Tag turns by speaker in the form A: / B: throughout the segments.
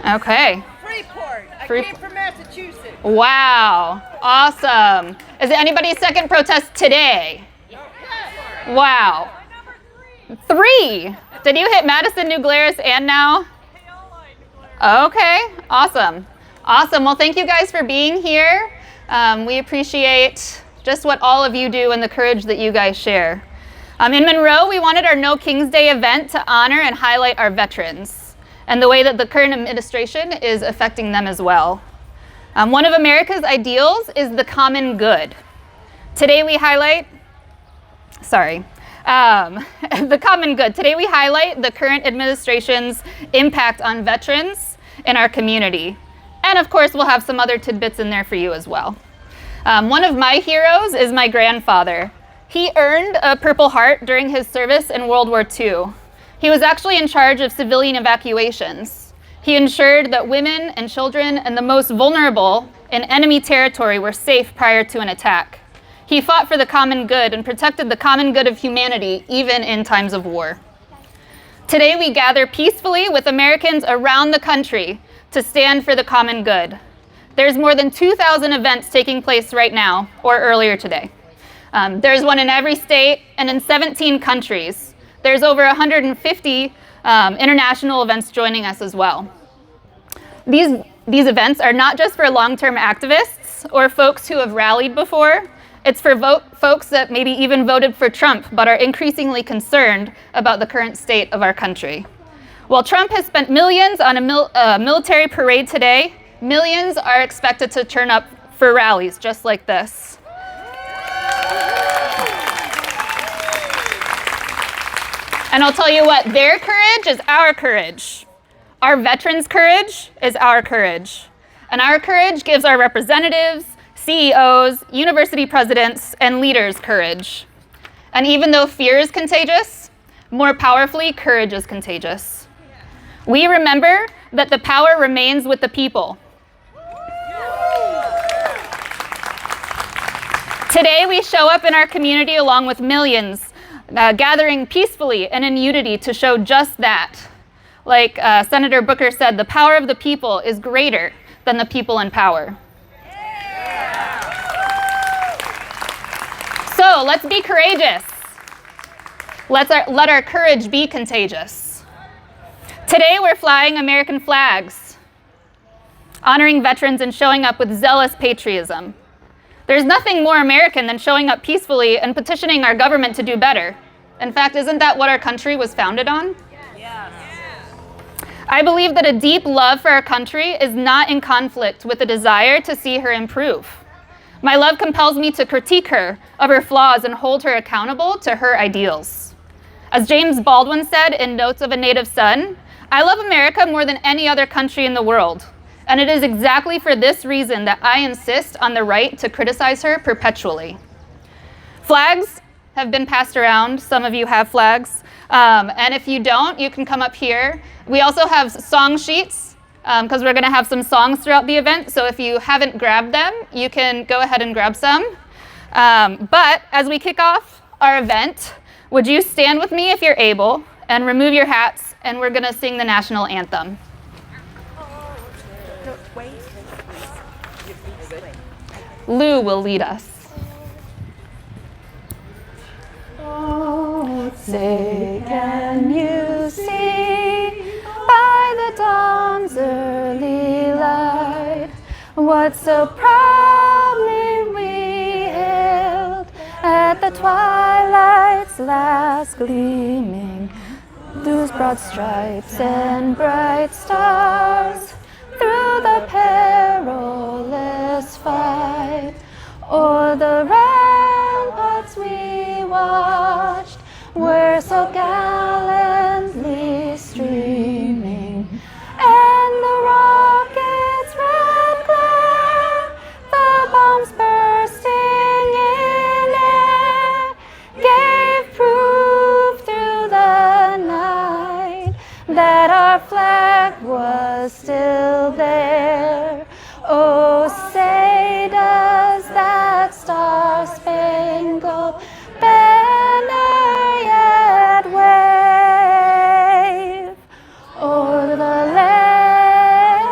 A: Okay.
B: Freeport. I came from Massachusetts.
A: Wow. Awesome. Is it anybody's second protest today? Wow. 3. Did you hit Madison, New Glarus, and now? Okay. Awesome. Awesome. Well, thank you guys for being here. We appreciate just what all of you do and the courage that you guys share. In Monroe, we wanted our No Kings Day event to honor and highlight our veterans and the way that the current administration is affecting them as well. One of America's ideals is the common good. Today we highlight, the common good. Today we highlight the current administration's impact on veterans in our community. And of course, we'll have some other tidbits in there for you as well. One of my heroes is my grandfather. He earned a Purple Heart during his service in World War II. He was actually in charge of civilian evacuations. He ensured that women and children and the most vulnerable in enemy territory were safe prior to an attack. He fought for the common good and protected the common good of humanity, even in times of war. Today, we gather peacefully with Americans around the country to stand for the common good. There's more than 2,000 events taking place right now, or earlier today. There's one in every state and in 17 countries. There's over 150 international events joining us as well. These events are not just for long-term activists or folks who have rallied before. It's for folks that maybe even voted for Trump but are increasingly concerned about the current state of our country. While Trump has spent millions on a military parade today, millions are expected to turn up for rallies just like this. And I'll tell you what, their courage is our courage. Our veterans' courage is our courage. And our courage gives our representatives, CEOs, university presidents, and leaders courage. And even though fear is contagious, more powerfully, courage is contagious. We remember that the power remains with the people. Today, we show up in our community along with millions, gathering peacefully and in unity to show just that. Like Senator Booker said, the power of the people is greater than the people in power. So let's be courageous. Let our courage be contagious. Today we're flying American flags, honoring veterans and showing up with zealous patriotism. There's nothing more American than showing up peacefully and petitioning our government to do better. In fact, isn't that what our country was founded on? Yes. I believe that a deep love for our country is not in conflict with a desire to see her improve. My love compels me to critique her of her flaws and hold her accountable to her ideals. As James Baldwin said in Notes of a Native Son, I love America more than any other country in the world. And it is exactly for this reason that I insist on the right to criticize her perpetually. Flags have been passed around. Some of you have flags. And if you don't, you can come up here. We also have song sheets because we're going to have some songs throughout the event. So if you haven't grabbed them, you can go ahead and grab some. But as we kick off our event, would you stand with me if you're able and remove your hats, and we're going to sing the national anthem. Lou will lead us. Oh, say, can you see by the dawn's early light what so proudly we hailed at the twilight's last gleaming, those broad stripes and bright stars through the perilous fight, o'er the ramparts we watched were so gallantly streaming, and the rocket's red glare, the bombs bursting in air, gave proof through the night that our flag was still there. Oh, say does that star-spangled banner yet wave o'er the land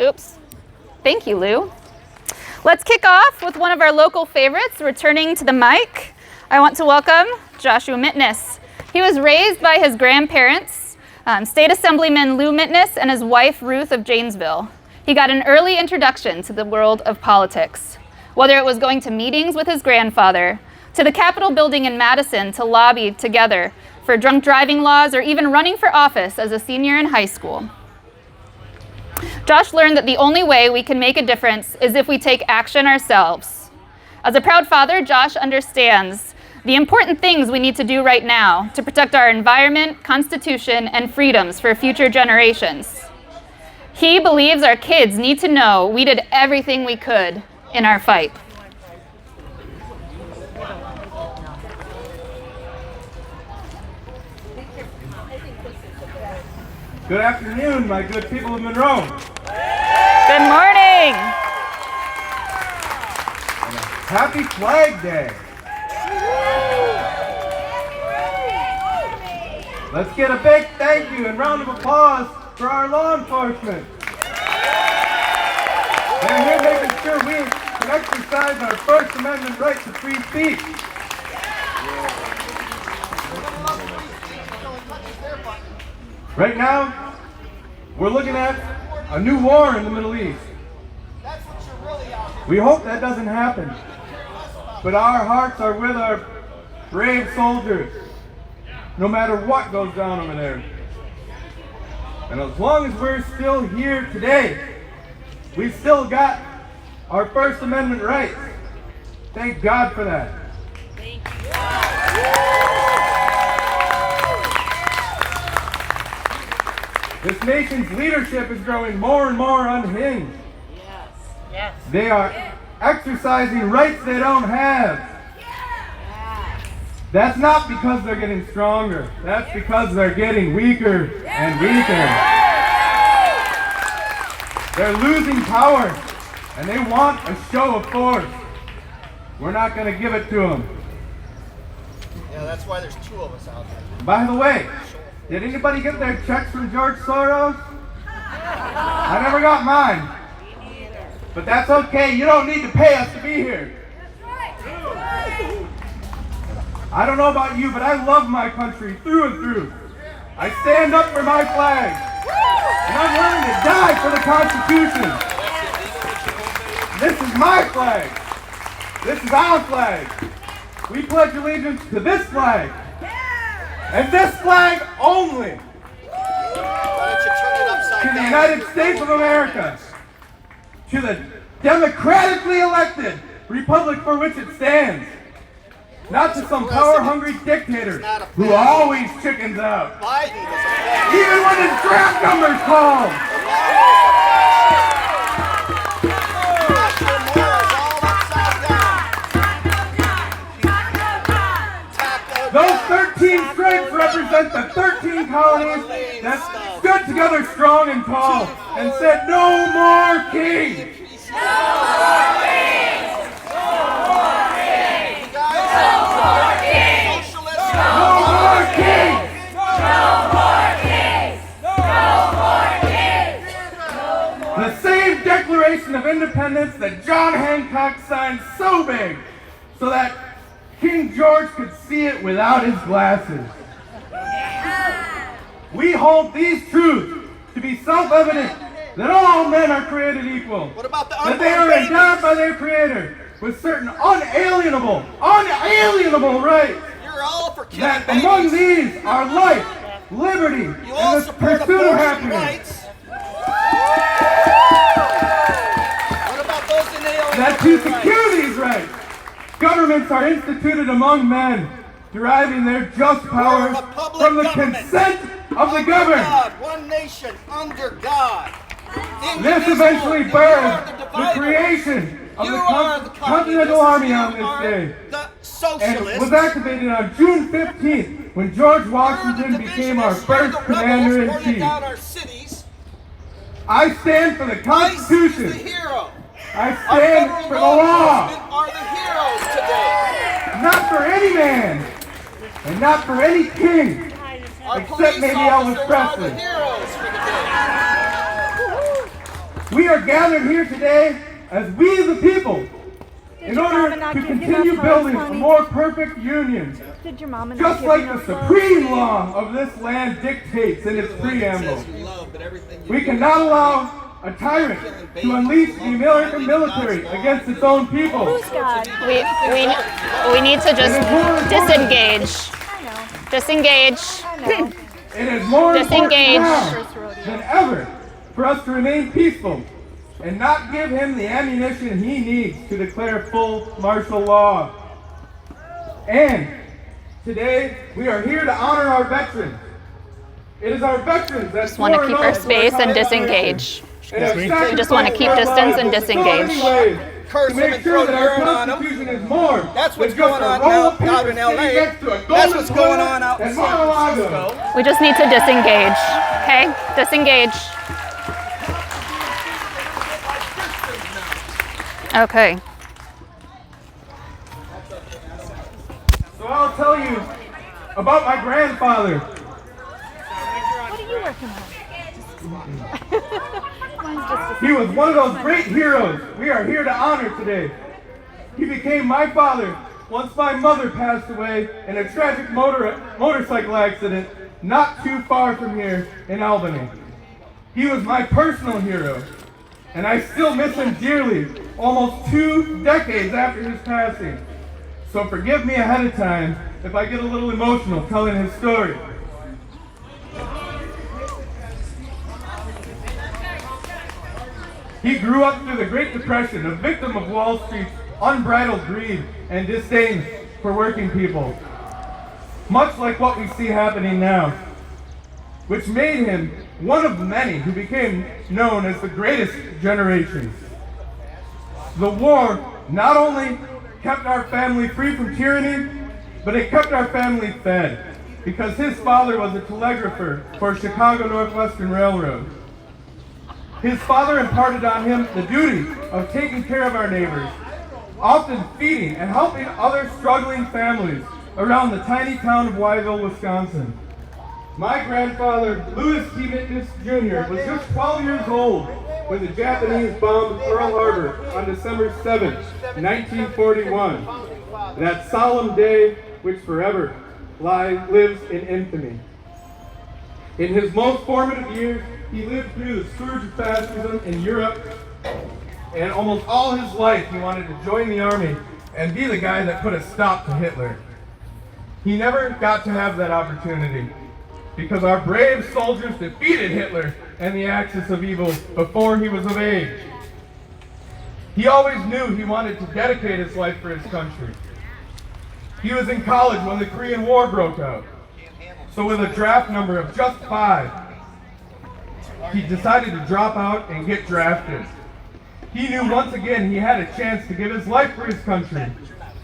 A: Oops. Thank you, Lou. Let's kick off with one of our local favorites returning to the mic. I want to welcome Joshua Mitness. He was raised by his grandparents, State Assemblyman Lou Mitness and his wife Ruth of Janesville. He got an early introduction to the world of politics, whether it was going to meetings with his grandfather, to the Capitol building in Madison to lobby together for drunk driving laws, or even running for office as a senior in high school. Josh learned that the only way we can make a difference is if we take action ourselves. As a proud father, Josh understands the important things we need to do right now to protect our environment, constitution, and freedoms for future generations. He believes our kids need to know we did everything we could in our fight.
C: Good afternoon, my good people of Monroe.
A: Good morning.
C: Happy Flag Day. Let's get a big thank you and round of applause for our law enforcement. They're here making sure we can exercise our First Amendment right to free speech. Right now, we're looking at a new war in the Middle East. We hope that doesn't happen. But our hearts are with our brave soldiers, no matter what goes down over there. And as long as we're still here today, we've still got our First Amendment rights. Thank God for that. This nation's leadership is growing more and more unhinged.
B: Yes.
C: They are exercising rights they don't have. That's not because they're getting stronger. That's because they're getting weaker and weaker. They're losing power, and they want a show of force. We're not going to give it to them.
D: Yeah, that's why there's two of us out there.
C: By the way, did anybody get their checks from George Soros? I never got mine. But that's okay. You don't need to pay us to be here. I don't know about you, but I love my country through and through. I stand up for my flag. And I'm willing to die for the Constitution. This is my flag. This is our flag. We pledge allegiance to this flag. And this flag only.
D: Why don't you turn it upside
C: To the
D: down?
C: United States of America. To the democratically elected republic for which it stands. Not to some power-hungry dictator who always chickens out.
D: Biden was a flag.
C: Even when his draft number's called.
D: Your morals all upside down.
C: Those 13 stripes represent the 13 colonies that stood together strong and tall and said, "No more king." The same Declaration of Independence that John Hancock signed so big so that King George could see it without his glasses. We hold these truths to be self-evident that all men are created equal.
D: What about the
C: that they are
D: unborn
C: endowed
D: babies?
C: by their Creator with certain unalienable rights.
D: You're all for killing
C: That
D: babies.
C: among these are life, liberty,
D: You all
C: and the
D: support
C: pursuit of
D: abortion
C: happiness.
D: rights. What about those inalienable
C: That to
D: rights?
C: secure these rights, governments are instituted among men, deriving their just power
D: We're a republic
C: from the
D: government.
C: consent of the
D: Under
C: governed.
D: God, one nation under God.
C: This
D: Indivisible,
C: eventually
D: and you are
C: birthed the
D: divider.
C: creation of
D: You
C: the
D: are the
C: Continental
D: communists,
C: Army on
D: you
C: this
D: are
C: day,
D: the
C: and
D: socialists.
C: was activated on June 15th when George Washington became our first commander-in-chief.
D: Down our cities.
C: I stand for the
D: ICE is the
C: Constitution.
D: hero.
C: I
D: Our
C: stand
D: federal
C: for the law,
D: enforcement are the heroes today.
C: not for any man, and not for any king.
D: Our
C: Except
D: police
C: maybe
D: officers
C: Elvis
D: are the
C: Presley.
D: heroes for the day.
C: We are gathered here today as we the people in order to continue building a more perfect union,
B: Did your mama
C: just like the supreme law of this land dictates in its preamble. We cannot allow a tyrant to unleash the American military against its own people.
B: Who's God?
A: We need to just disengage.
B: I know.
A: Disengage.
B: I know.
C: It is more
A: Disengage.
C: important now than ever for us to remain peaceful and not give him the ammunition he needs to declare full martial law. And today, we are here to honor our veterans. It is our veterans that
A: Just want to keep our space and disengage. We just want to keep distance and disengage.
D: Curse them and throw urine on them. That's what's going on out in LA. That's what's going on out in San Francisco.
A: We just need to disengage. Okay? Disengage. Okay.
C: So I'll tell you about my grandfather.
B: What are you working on? Mine's just
C: He was one of those great heroes we are here to honor today. He became my father once my mother passed away in a tragic motorcycle accident not too far from here in Albany. He was my personal hero, and I still miss him dearly, almost 2 decades after his passing. So forgive me ahead of time if I get a little emotional telling his story. He grew up through the Great Depression, a victim of Wall Street's unbridled greed and disdain for working people, much like what we see happening now, which made him one of many who became known as the greatest generation. The war not only kept our family free from tyranny, but it kept our family fed, because his father was a telegrapher for Chicago Northwestern Railroad. His father imparted on him the duty of taking care of our neighbors, often feeding and helping other struggling families around the tiny town of Wyville, Wisconsin. My grandfather, Louis T. Mitniss Jr., was just 12 years old when the Japanese bombed Pearl Harbor on December 7, 1941. That solemn day which forever lives in infamy. In his most formative years, he lived through the scourge of fascism in Europe, and almost all his life he wanted to join the army and be the guy that put a stop to Hitler. He never got to have that opportunity because our brave soldiers defeated Hitler and the Axis of Evil before he was of age. He always knew he wanted to dedicate his life for his country. He was in college when the Korean War broke out. So with a draft number of just 5, he decided to drop out and get drafted. He knew once again he had a chance to give his life for his country,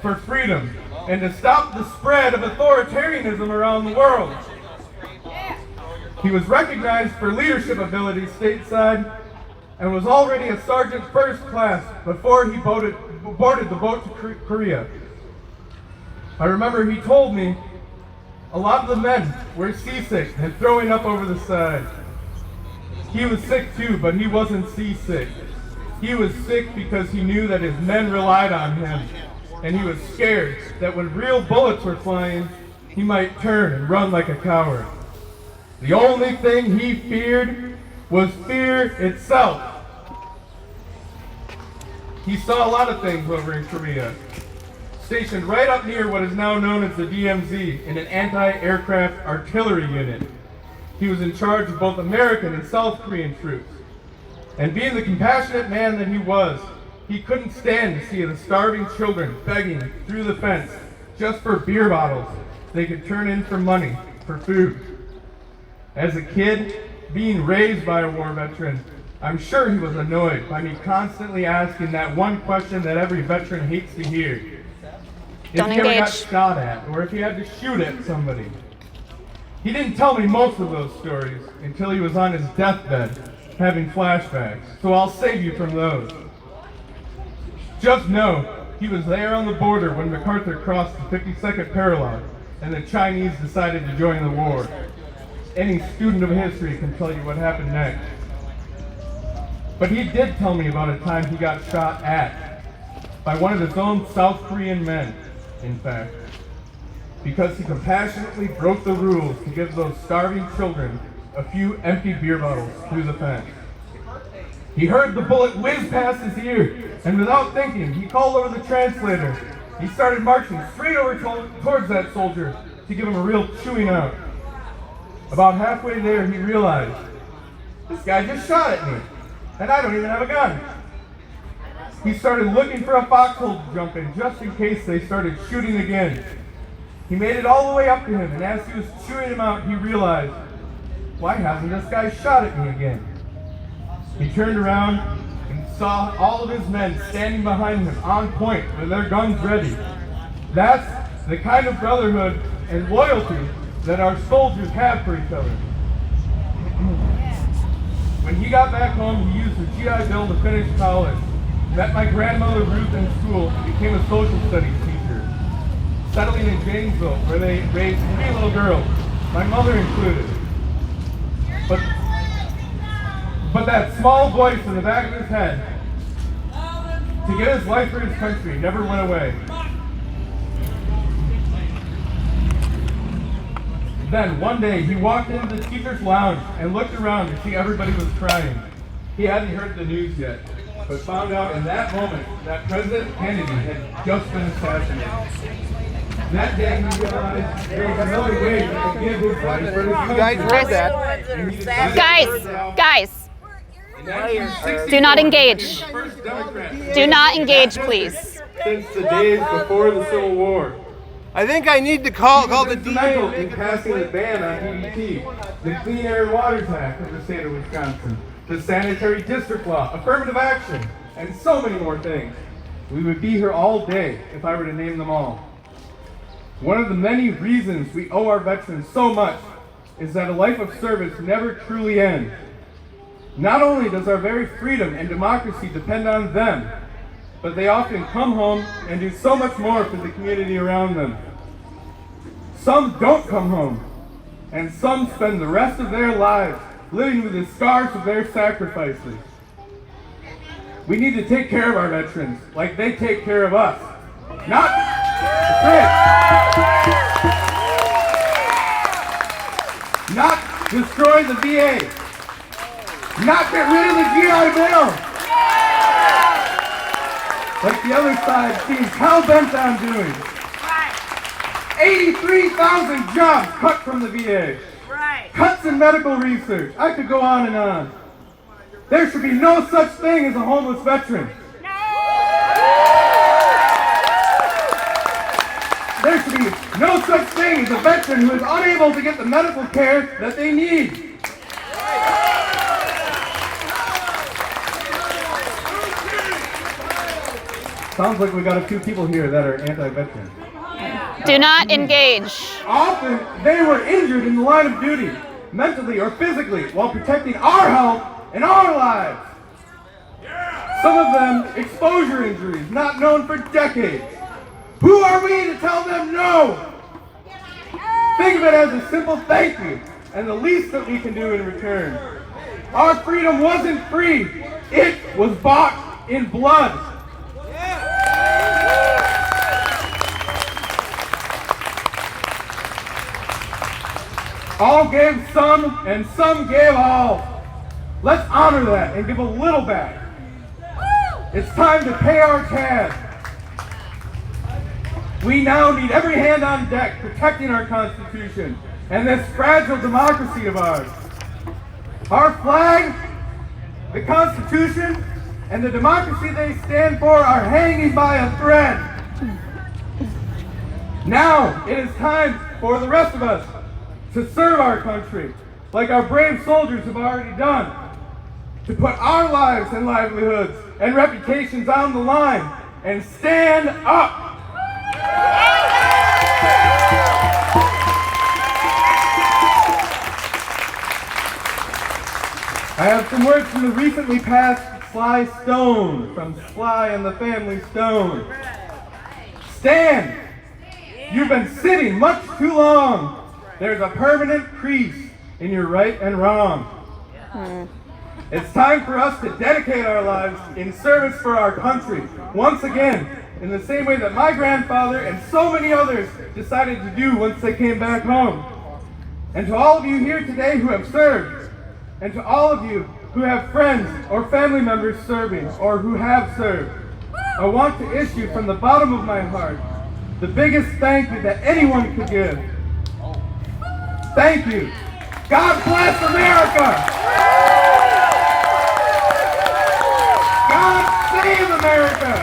C: for freedom, and to stop the spread of authoritarianism around the world. He was recognized for leadership abilities stateside and was already a sergeant first class before he boarded the boat to Korea. I remember he told me a lot of the men were seasick and throwing up over the side. He was sick too, but he wasn't seasick. He was sick because he knew that his men relied on him, and he was scared that when real bullets were flying, he might turn and run like a coward. The only thing he feared was fear itself. He saw a lot of things over in Korea. Stationed right up near what is now known as the DMZ in an anti-aircraft artillery unit, he was in charge of both American and South Korean troops. And being the compassionate man that he was, he couldn't stand to see the starving children begging through the fence just for beer bottles they could turn in for money, for food. As a kid, being raised by a war veteran, I'm sure he was annoyed by me constantly asking that one question that every veteran hates to hear. If he ever got shot at, or if he had to shoot at somebody. He didn't tell me most of those stories until he was on his deathbed, having flashbacks, so I'll save you from those. Just know, he was there on the border when MacArthur crossed the 52nd parallel, and the Chinese decided to join the war. Any student of history can tell you what happened next. But he did tell me about a time he got shot at by one of his own South Korean men, in fact, because he compassionately broke the rules to give those starving children a few empty beer bottles through the fence. He heard the bullet whiz past his ear, and without thinking, he called over the translator. He started marching straight over towards that soldier to give him a real chewing out. About halfway there, he realized, this guy just shot at me, and I don't even have a gun. He started looking for a foxhole to jump in, just in case they started shooting again. He made it all the way up to him, and as he was chewing him out, he realized, why hasn't this guy shot at me again? He turned around and saw all of his men standing behind him on point with their guns ready. That's the kind of brotherhood and loyalty that our soldiers have for each other. When he got back home, he used his GI Bill to finish college, met my grandmother Ruth in school, and became a social studies teacher, settling in Janesville, where they raised 3 little girls, my mother included. But that small voice in the back of his head to give his life for his country never went away. Then one day he walked into the teacher's lounge and looked around to see everybody was crying. He hadn't heard the news yet, but found out in that moment that President Kennedy had just been assassinated. That day he realized there was another way to give his life for his country.
D: You guys read that.
A: Guys, do not engage. Do not engage, please.
C: Since the days before the Civil War.
D: I think I need to call the
C: instrumental
D: DA.
C: in passing the ban on EDT, the Clean Air and Water Act of the state of Wisconsin, the Sanitary District Law, affirmative action, and so many more things. We would be here all day if I were to name them all. One of the many reasons we owe our veterans so much is that a life of service never truly ends. Not only does our very freedom and democracy depend on them, but they often come home and do so much more for the community around them. Some don't come home, and some spend the rest of their lives living with the scars of their sacrifices. We need to take care of our veterans like they take care of us. Not destroy the VA. Not get rid of the GI Bill. Like the other side seems hell-bent on doing. 83,000 jobs cut from the VA. Cuts in medical research. I could go on and on. There should be no such thing as a homeless veteran. There should be no such thing as a veteran who is unable to get the medical care that they need. Sounds like we got a few people here that are anti-veteran.
A: Do not engage.
C: Often, they were injured in the line of duty, mentally or physically, while protecting our health and our lives. Some of them, exposure injuries, not known for decades. Who are we to tell them no? Think of it as a simple thank you, and the least that we can do in return. Our freedom wasn't free. It was bought in blood. All gave some, and some gave all. Let's honor that and give a little back. It's time to pay our tab. We now need every hand on deck protecting our Constitution and this fragile democracy of ours. Our flag, the Constitution, and the democracy they stand for are hanging by a thread. Now it is time for the rest of us to serve our country, like our brave soldiers have already done, to put our lives and livelihoods and reputations on the line and stand up. I have some words from the recently passed Sly Stone, from Sly and the Family Stone. Stand! You've been sitting much too long. There's a permanent crease in your right and wrong. It's time for us to dedicate our lives in service for our country, once again, in the same way that my grandfather and so many others decided to do once they came back home. And to all of you here today who have served, and to all of you who have friends or family members serving or who have served, I want to issue from the bottom of my heart the biggest thank you that anyone could give. Thank you. God bless America. God save America.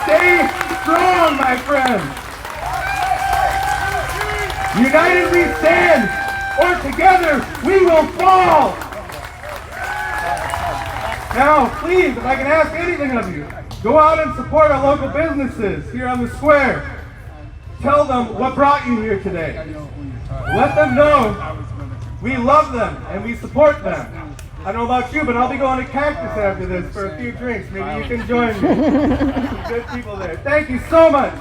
C: Stay strong, my friends. United we stand, or together we will fall. Now, please, if I can ask anything of you, go out and support our local businesses here on the square. Tell them what brought you here today. Let them know we love them and we support them. I don't know about you, but I'll be going to Cactus after this for a few drinks. Maybe you can join me. Some good people there. Thank you so much.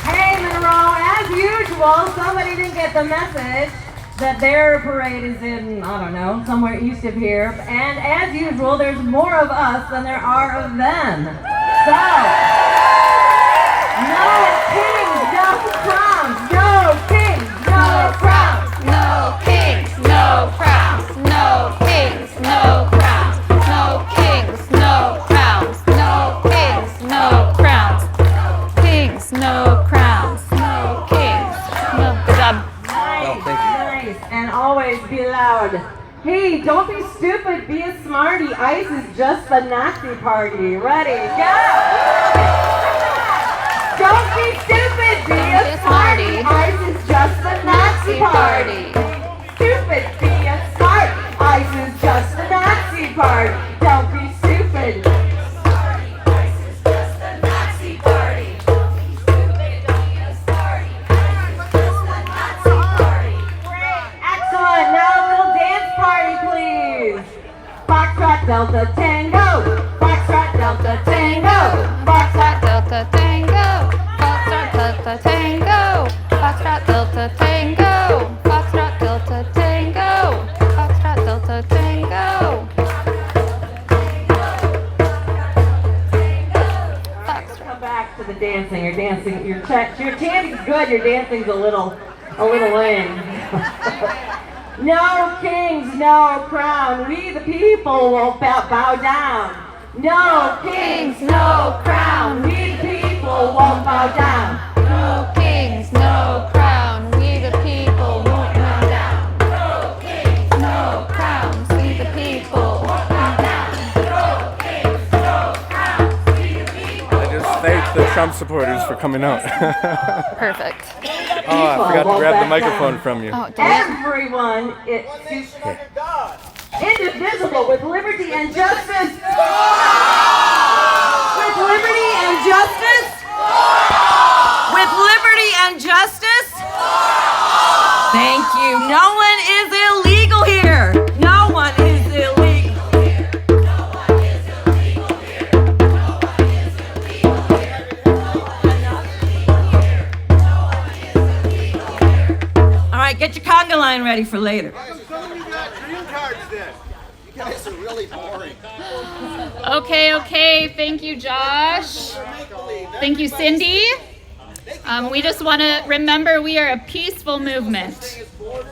E: Hey, Monroe, as usual, somebody didn't get the message that their parade is in, I don't know, somewhere east of here. And as usual, there's more of us than there are of them. So, no kings, no crowns, no kings, no crowns.
A: No kings, no crowns. No kings, no crowns. No kings, no crowns. No kings, no crowns. Kings, no crowns. No kings, no. Good job.
E: Nice, and always be loud. Hey, don't be stupid, be a smarty. ICE is just the Nazi party. Ready, go! Don't be stupid, be a smarty. ICE is just the Nazi party. Stupid, be a smarty. ICE is just the Nazi party. Don't be stupid. Excellent. Now a little dance party, please. Foxtrot Delta Tango. Foxtrot Delta Tango. Foxtrot
A: Delta Tango. Foxtrot Delta Tango. Foxtrot Delta Tango. Foxtrot Delta Tango. Foxtrot Delta Tango.
E: Come back to the dancing. You're dancing. Your chanting's good. Your dancing's a little lame. No kings, no crown. We the people will bow down. No kings, no crown. We the people won't bow down.
A: No kings, no crown. We the people won't bow down. No kings, no crowns. We the people won't bow down. No kings, no crowns. We the people.
C: I just thank the Trump supporters for coming out.
A: Perfect.
C: Oh, I forgot to grab the microphone from you.
A: Oh, damn.
E: Everyone is indivisible with liberty and justice. With liberty and justice. With liberty and justice. Thank you. No one is illegal here. No one is illegal here. No one is illegal here. No one is illegal here. No one is illegal here. No one is illegal here. All right, get your conga line ready for later.
D: You guys are really boring.
A: Okay. Thank you, Josh. Thank you, Cindy. We just want to remember we are a peaceful movement.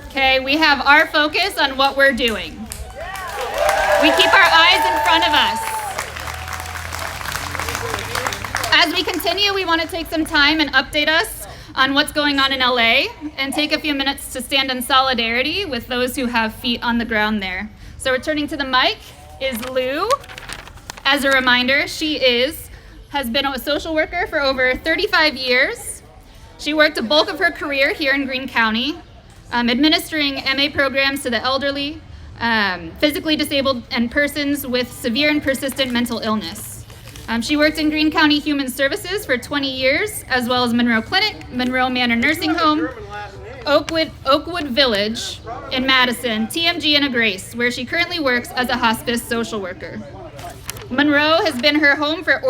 A: Okay, we have our focus on what we're doing. We keep our eyes in front of us. As we continue, we want to take some time and update us on what's going on in LA and take a few minutes to stand in solidarity with those who have feet on the ground there. So returning to the mic is Lou. As a reminder, she has been a social worker for over 35 years. She worked a bulk of her career here in Greene County, administering MA programs to the elderly, physically disabled, and persons with severe and persistent mental illness. She worked in Greene County Human Services for 20 years, as well as Monroe Clinic, Monroe Manor Nursing Home, Oakwood Village in Madison, TMG and a Grace, where she currently works as a hospice social worker. Monroe has been her home for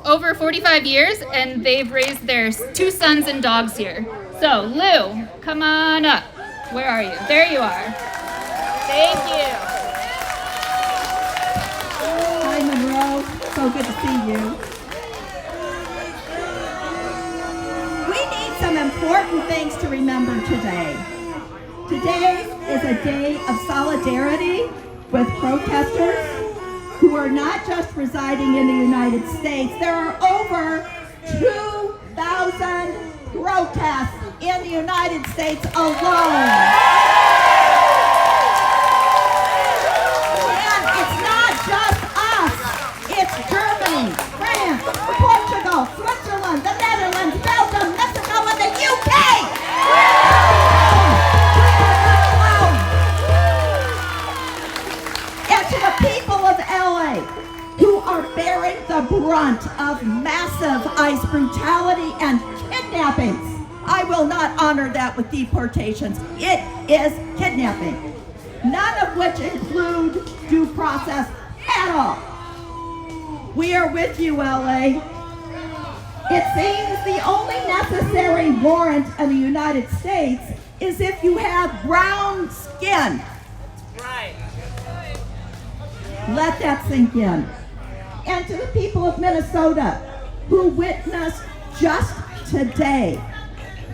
A: over 45 years, and they've raised their 2 sons and dogs here. So, Lou, come on up. Where are you? There you are. Thank you.
F: Hi, Monroe. So good to see you. We need some important things to remember today. Today is a day of solidarity with protesters who are not just residing in the United States. There are over 2,000 protests in the United States alone. And it's not just us. It's Germany, France, Portugal, Switzerland, the Netherlands, Belgium, Mexico, and the UK. And to the people of LA who are bearing the brunt of massive ICE brutality and kidnappings, I will not honor that with deportations. It is kidnapping, none of which include due process at all. We are with you, LA. It seems the only necessary warrant in the United States is if you have brown skin.
E: Right.
F: Let that sink in. And to the people of Minnesota who witnessed just today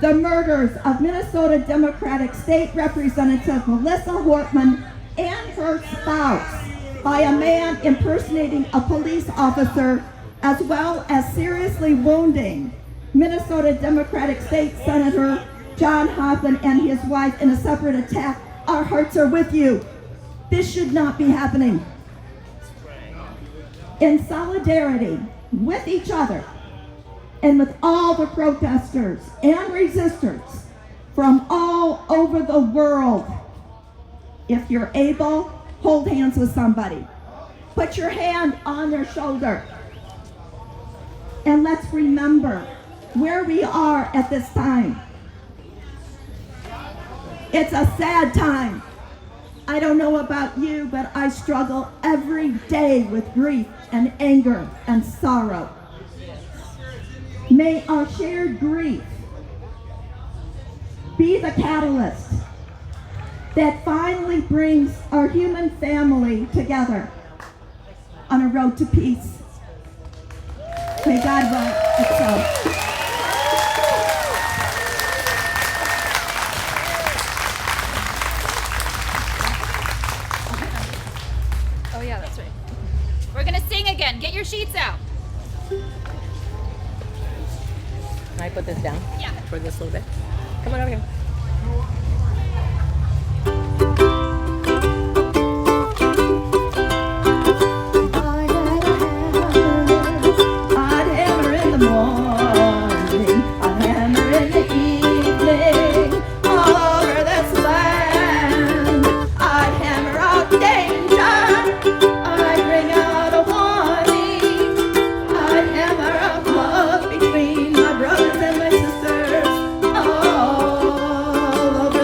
F: the murders of Minnesota Democratic State Representative Melissa Hortman and her spouse by a man impersonating a police officer, as well as seriously wounding Minnesota Democratic State Senator John Hoffman and his wife in a separate attack. Our hearts are with you. This should not be happening. In solidarity with each other and with all the protesters and resistors from all over the world, if you're able, hold hands with somebody. Put your hand on their shoulder. And let's remember where we are at this time. It's a sad time. I don't know about you, but I struggle every day with grief and anger and sorrow. May our shared grief be the catalyst that finally brings our human family together on a road to peace. May God will it so.
A: Oh yeah, that's right. We're gonna sing again. Get your sheets out.
E: Can I put this down?
A: Yeah.
E: For this little bit? Come on over here.
F: I'd hammer in the morning, I'd hammer in the evening, all over this land. I'd hammer out danger, I'd bring out a warning, I'd hammer out love between my brothers and my sisters, all over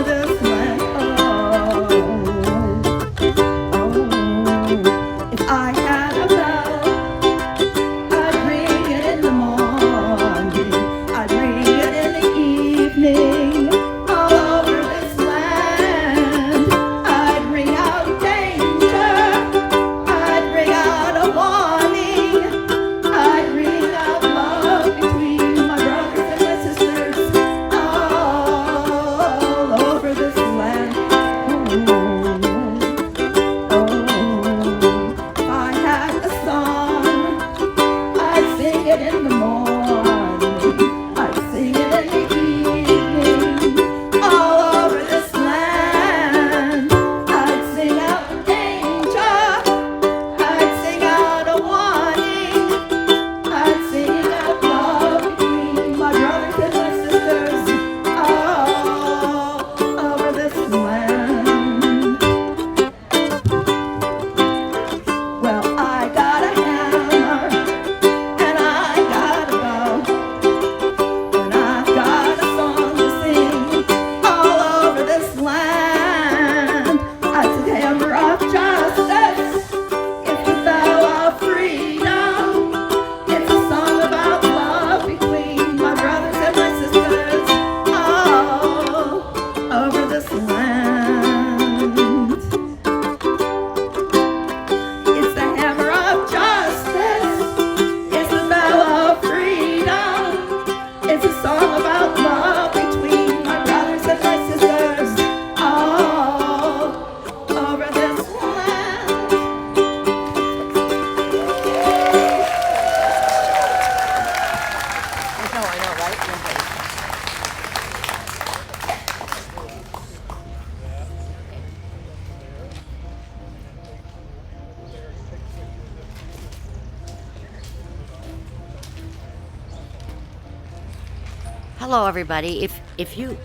G: Hello, everybody. If you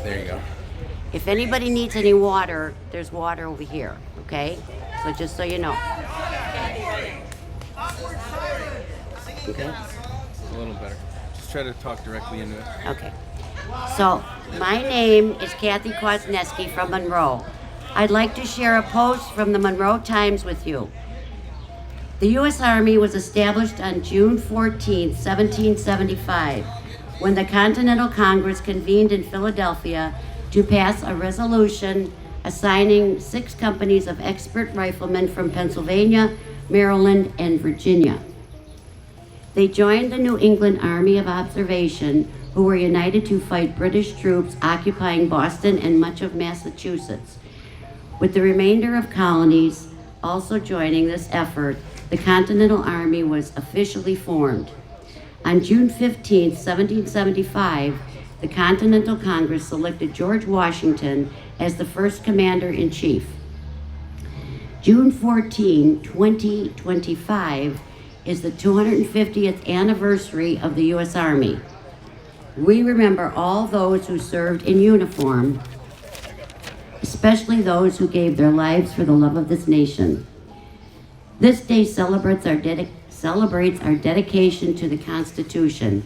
D: There you go.
G: if anybody needs any water, there's water over here. Okay, so just so you know. Okay.
D: A little better. Just try to talk directly into it.
G: Okay. So my name is Kathy Kwasniewski from Monroe. I'd like to share a post from the Monroe Times with you. The U.S. Army was established on June 14, 1775, when the Continental Congress convened in Philadelphia to pass a resolution assigning 6 companies of expert riflemen from Pennsylvania, Maryland, and Virginia. They joined the New England Army of Observation, who were united to fight British troops occupying Boston and much of Massachusetts. With the remainder of colonies also joining this effort, the Continental Army was officially formed. On June 15, 1775, the Continental Congress selected George Washington as the first commander-in-chief. June 14, 2025 is the 250th anniversary of the U.S. Army. We remember all those who served in uniform, especially those who gave their lives for the love of this nation. This day celebrates our dedication to the Constitution.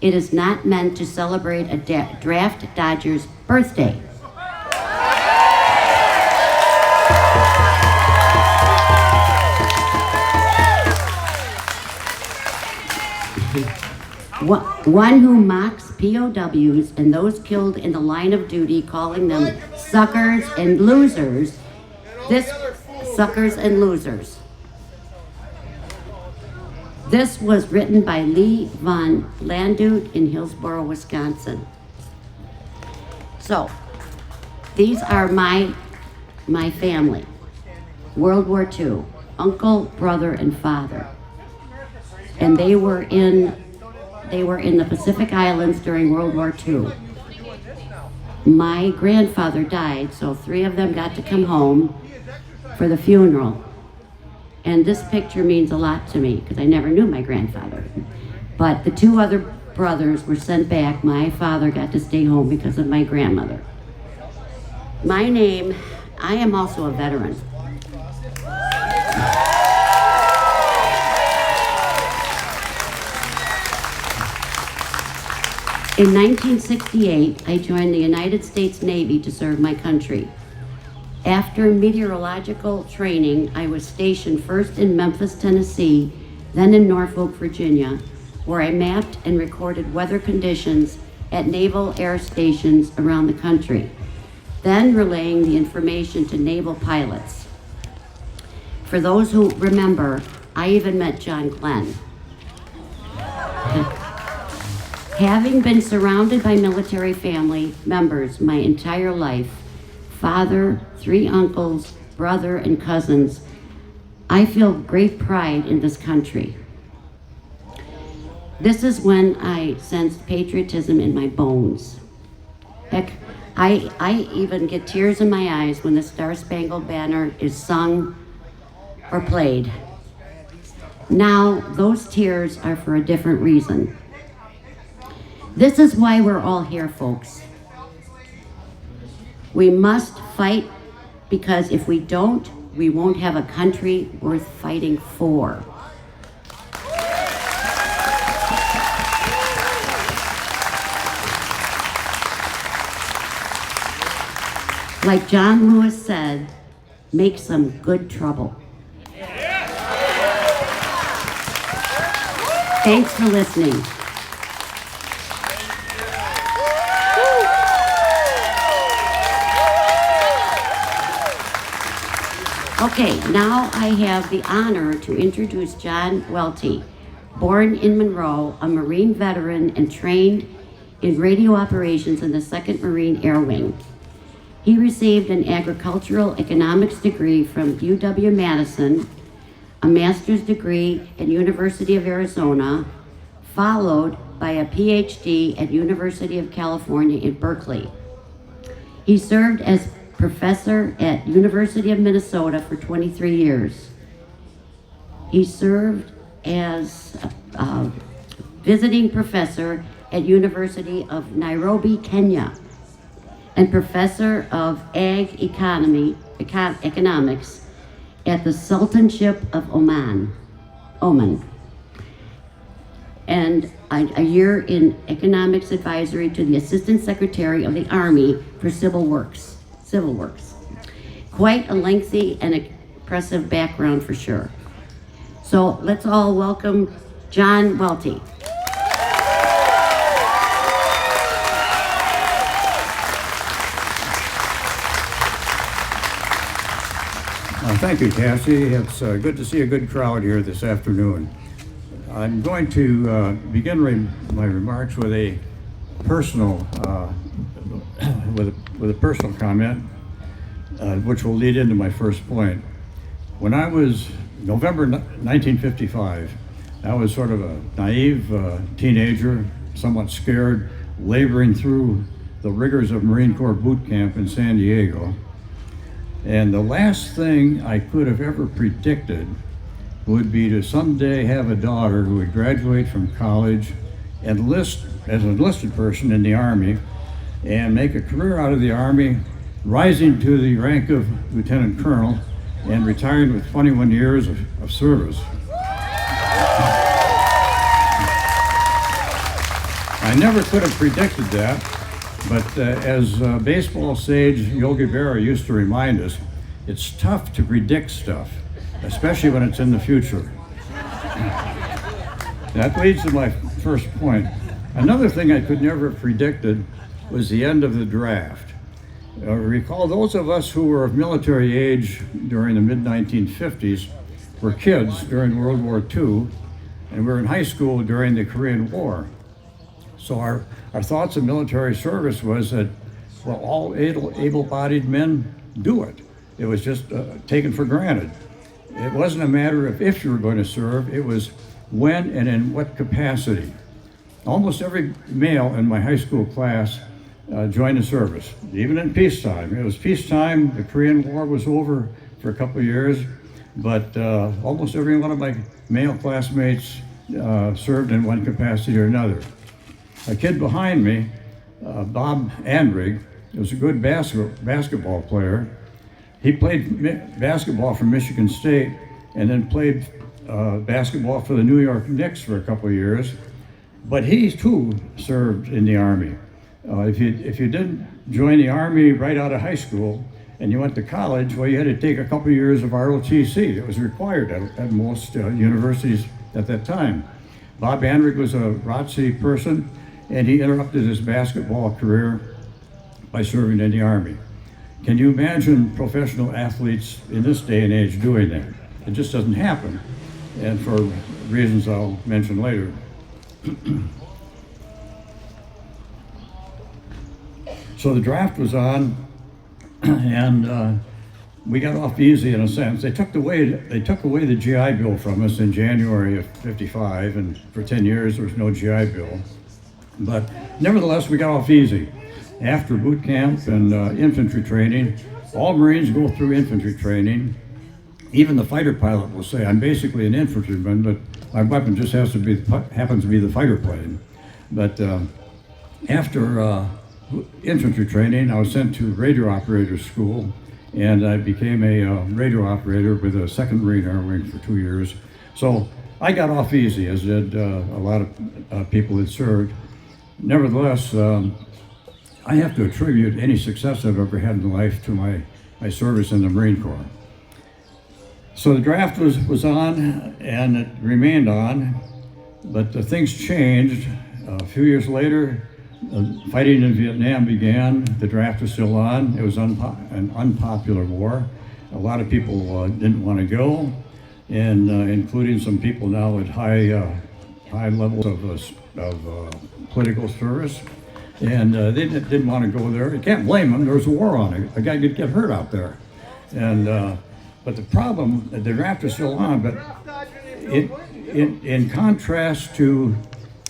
G: It is not meant to celebrate a draft dodger's birthday. One who mocks POWs and those killed in the line of duty, calling them suckers and losers. Suckers and losers. This was written by Lee Von Landut in Hillsboro, Wisconsin. So, these are my family. World War II, uncle, brother, and father. And they were in the Pacific Islands during World War II. My grandfather died, so 3 of them got to come home for the funeral. And this picture means a lot to me because I never knew my grandfather. But the 2 other brothers were sent back. My father got to stay home because of my grandmother. My name, I am also a veteran. In 1968, I joined the United States Navy to serve my country. After meteorological training, I was stationed first in Memphis, Tennessee, then in Norfolk, Virginia, where I mapped and recorded weather conditions at naval air stations around the country, then relaying the information to naval pilots. For those who remember, I even met John Glenn. Having been surrounded by military family members my entire life, father, 3 uncles, brother, and cousins, I feel great pride in this country. This is when I sensed patriotism in my bones. Heck, I even get tears in my eyes when the Star-Spangled Banner is sung or played. Now, those tears are for a different reason. This is why we're all here, folks. We must fight, because if we don't, we won't have a country worth fighting for. Like John Lewis said, make some good trouble. Thanks for listening. Okay, now I have the honor to introduce John Welty, born in Monroe, a Marine veteran and trained in radio operations in the 2nd Marine Air Wing. He received an agricultural economics degree from UW-Madison, a master's degree at University of Arizona, followed by a PhD at University of California in Berkeley. He served as professor at University of Minnesota for 23 years. He served as visiting professor at University of Nairobi, Kenya, and professor of economics at the Sultanship of Oman, and a year in economics advisory to the Assistant Secretary of the Army for Civil Works. Quite a lengthy and impressive background for sure. So let's all welcome John Welty.
H: Thank you, Cassie. It's good to see a good crowd here this afternoon. I'm going to begin my remarks with a personal, with a personal comment, which will lead into my first point. When I was November 1955, I was sort of a naive teenager, somewhat scared, laboring through the rigors of Marine Corps boot camp in San Diego. And the last thing I could have ever predicted would be to someday have a daughter who would graduate from college, enlist as an enlisted person in the Army, and make a career out of the Army, rising to the rank of Lieutenant Colonel and retiring with 21 years of service. I never could have predicted that, but as baseball sage Yogi Berra used to remind us, it's tough to predict stuff, especially when it's in the future. That leads to my first point. Another thing I could never have predicted was the end of the draft. Recall those of us who were of military age during the mid-1950s were kids during World War II, and were in high school during the Korean War. So our thoughts of military service was that, well, all able-bodied men do it. It was just taken for granted. It wasn't a matter of if you were going to serve, it was when and in what capacity. Almost every male in my high school class joined the service, even in peacetime. It was peacetime, the Korean War was over for a couple of years, but almost every one of my male classmates served in one capacity or another. A kid behind me, Bob Andrig, was a good basketball player. He played basketball for Michigan State and then played basketball for the New York Knicks for a couple of years. But he too served in the Army. If you didn't join the Army right out of high school and you went to college, well, you had to take a couple of years of ROTC. It was required at most universities at that time. Bob Andrig was a ROTC person, and he interrupted his basketball career by serving in the Army. Can you imagine professional athletes in this day and age doing that? It just doesn't happen, and for reasons I'll mention later. So the draft was on, and we got off easy in a sense. They took away the GI Bill from us in January of '55, and for 10 years there was no GI Bill. But nevertheless, we got off easy. After boot camp and infantry training, all Marines go through infantry training. Even the fighter pilot will say, I'm basically an infantryman, but my weapon just happens to be the fighter plane. But after infantry training, I was sent to radio operator school, and I became a radio operator with the 2nd Marine Air Wing for 2 years. So I got off easy, as did a lot of people that served. Nevertheless, I have to attribute any success I've ever had in life to my service in the Marine Corps. So the draft was on, and it remained on, but things changed. A few years later, fighting in Vietnam began. The draft was still on. It was an unpopular war. A lot of people didn't want to go, and including some people now at high levels of political service. And they didn't want to go there. You can't blame them. There was a war on it. A guy could get hurt out there. And but the problem, the draft is still on, but in contrast to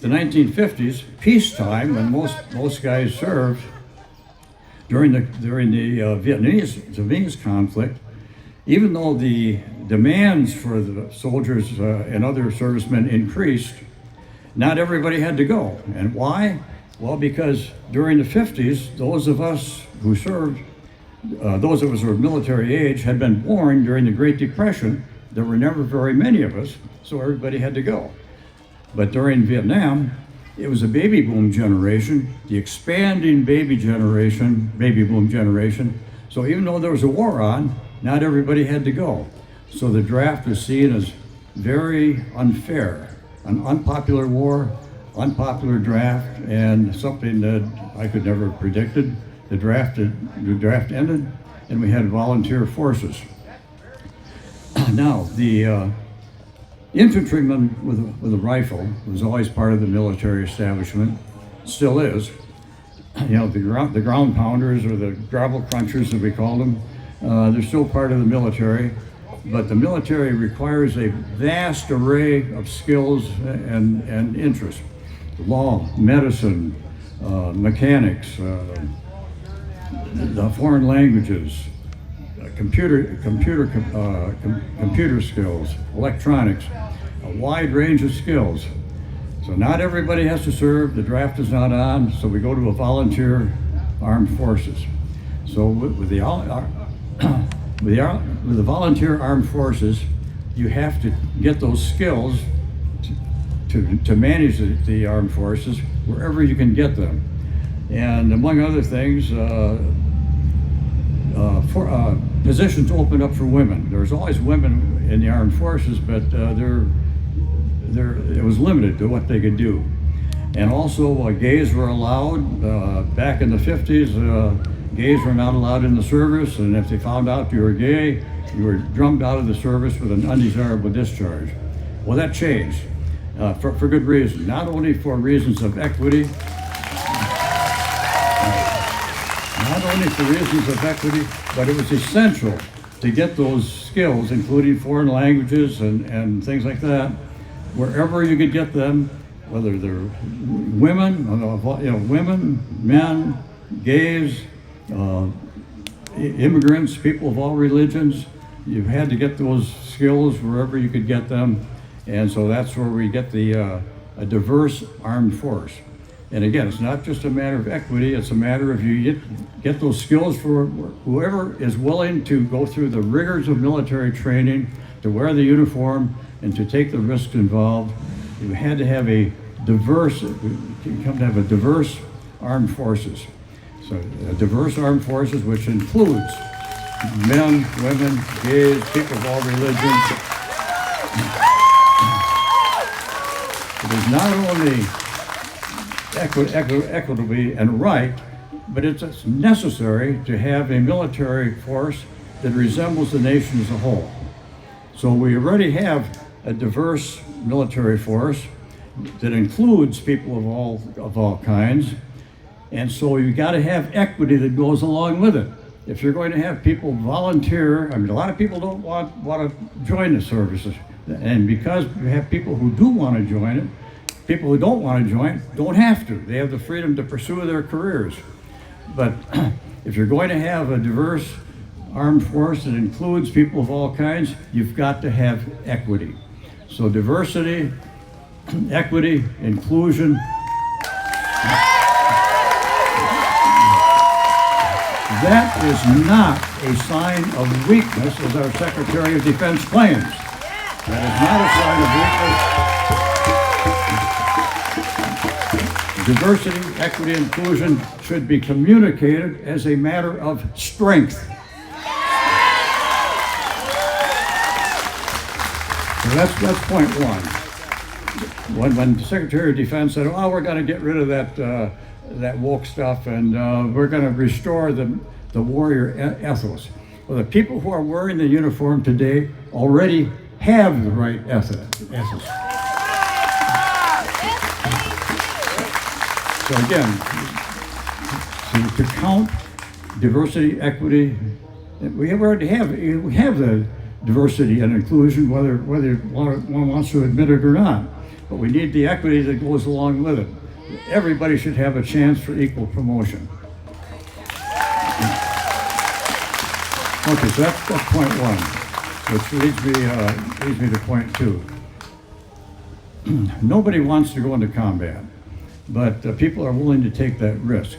H: the 1950s, peacetime, when most guys served during the Vietnamese conflict, even though the demands for the soldiers and other servicemen increased, not everybody had to go. And why? Well, because during the 50s, those of us who served, those of us who were military age, had been born during the Great Depression. There were never very many of us, so everybody had to go. But during Vietnam, it was a baby boom generation, the expanding baby boom generation. So even though there was a war on, not everybody had to go. So the draft was seen as very unfair, an unpopular war, unpopular draft, and something that I could never have predicted. The draft ended, and we had volunteer forces. Now, the infantryman with a rifle was always part of the military establishment, still is. You know, the ground pounders, or the gravel crunchers as we call them, they're still part of the military, but the military requires a vast array of skills and interests. Law, medicine, mechanics, the foreign languages, computer skills, electronics, a wide range of skills. So not everybody has to serve. The draft is not on, so we go to a volunteer armed forces. So with the volunteer armed forces, you have to get those skills to manage the armed forces wherever you can get them. And among other things, positions opened up for women. There's always women in the armed forces, but it was limited to what they could do. And also, gays were allowed. Back in the 50s, gays were not allowed in the service, and if they found out you were gay, you were drummed out of the service with an undesirable discharge. Well, that changed for good reason, not only for reasons of equity, but it was essential to get those skills, including foreign languages and things like that, wherever you could get them, whether they're women, men, gays, immigrants, people of all religions. You had to get those skills wherever you could get them, and so that's where we get a diverse armed force. And again, it's not just a matter of equity, it's a matter of you get those skills for whoever is willing to go through the rigors of military training, to wear the uniform, and to take the risks involved. You had to have diverse armed forces. So diverse armed forces, which includes men, women, gays, people of all religions. It is not only equitably and right, but it's necessary to have a military force that resembles the nation as a whole. So we already have a diverse military force that includes people of all kinds, and so you've got to have equity that goes along with it. If you're going to have people volunteer, I mean, a lot of people don't want to join the services, and because you have people who do want to join it, people who don't want to join don't have to. They have the freedom to pursue their careers. But if you're going to have a diverse armed force that includes people of all kinds, you've got to have equity. So diversity, equity, inclusion. That is not a sign of weakness, as our Secretary of Defense claims. That is not a sign of weakness. Diversity, equity, inclusion should be communicated as a matter of strength. So that's point one. When the Secretary of Defense said, "Oh, we're going to get rid of that woke stuff, and we're going to restore the warrior ethos." Well, the people who are wearing the uniform today already have the right ethos. So again, to count diversity, equity, we have the diversity and inclusion, whether one wants to admit it or not. But we need the equity that goes along with it. Everybody should have a chance for equal promotion. Okay, so that's point one, which leads me to point two. nobody wants to go into combat, but people are willing to take that risk.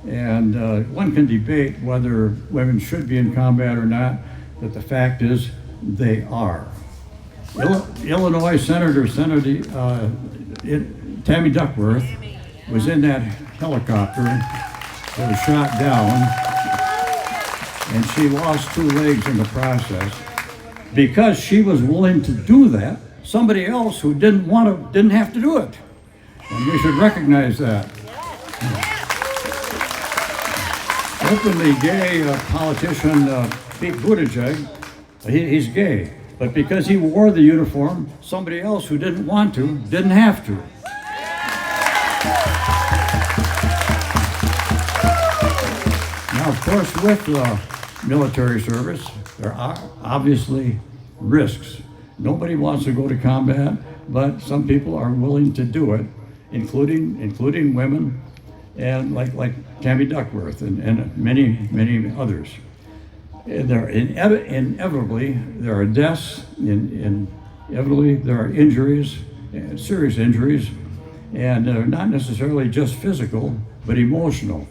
H: And one can debate whether women should be in combat or not, but the fact is they are. Illinois Senator Tammy Duckworth was in that helicopter that was shot down, and she lost 2 legs in the process. Because she was willing to do that, somebody else who didn't have to do it. And we should recognize that. Openly gay politician Pete Buttigieg, he's gay. But because he wore the uniform, somebody else who didn't want to, didn't have to. Now, of course, with military service, there are obviously risks. Nobody wants to go to combat, but some people are willing to do it, including women, and like Tammy Duckworth and many others. There inevitably there are deaths, inevitably there are injuries, serious injuries, and they're not necessarily just physical, but emotional.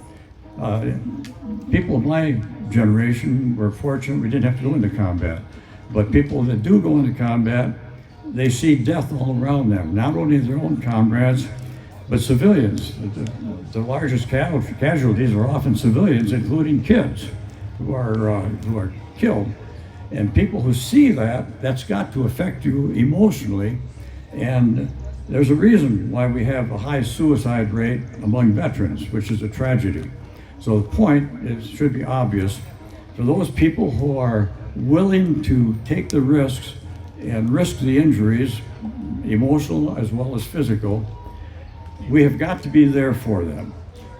H: People of my generation were fortunate we didn't have to go into combat, but people that do go into combat, they see death all around them, not only their own comrades, but civilians. The largest casualties are often civilians, including kids who are killed. And people who see that's got to affect you emotionally. And there's a reason why we have a high suicide rate among veterans, which is a tragedy. So the point should be obvious. For those people who are willing to take the risks and risk the injuries, emotional as well as physical, we have got to be there for them.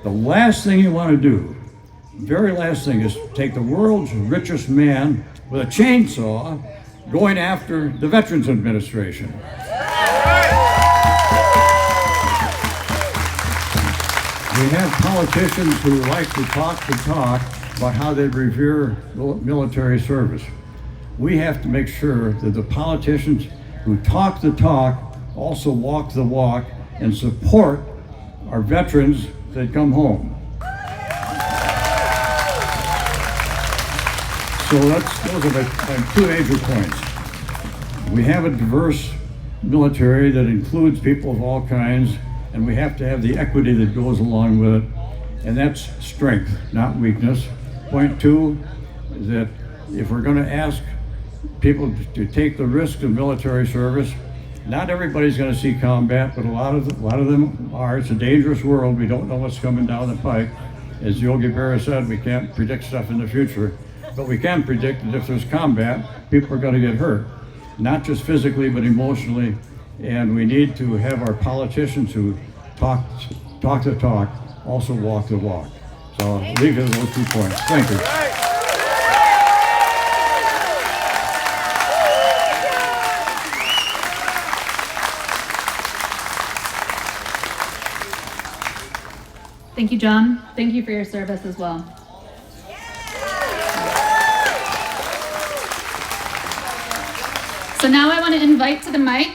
H: The last thing you want to do, very last thing, is take the world's richest man with a chainsaw going after the Veterans Administration. We have politicians who like to talk about how they revere military service. We have to make sure that the politicians who talk the talk also walk the walk and support our veterans that come home. So those are my 2 major points. We have a diverse military that includes people of all kinds, and we have to have the equity that goes along with it, and that's strength, not weakness. Point 2 is that if we're going to ask people to take the risk of military service, not everybody's going to see combat, but a lot of them are. It's a dangerous world. We don't know what's coming down the pike. As Yogi Berra said, we can't predict stuff in the future, but we can predict that if there's combat, people are going to get hurt, not just physically, but emotionally. And we need to have our politicians who talk the talk, also walk the walk. So leave it at those 2 points. Thank you.
A: Thank you, John. Thank you for your service as well. So now I want to invite to the mic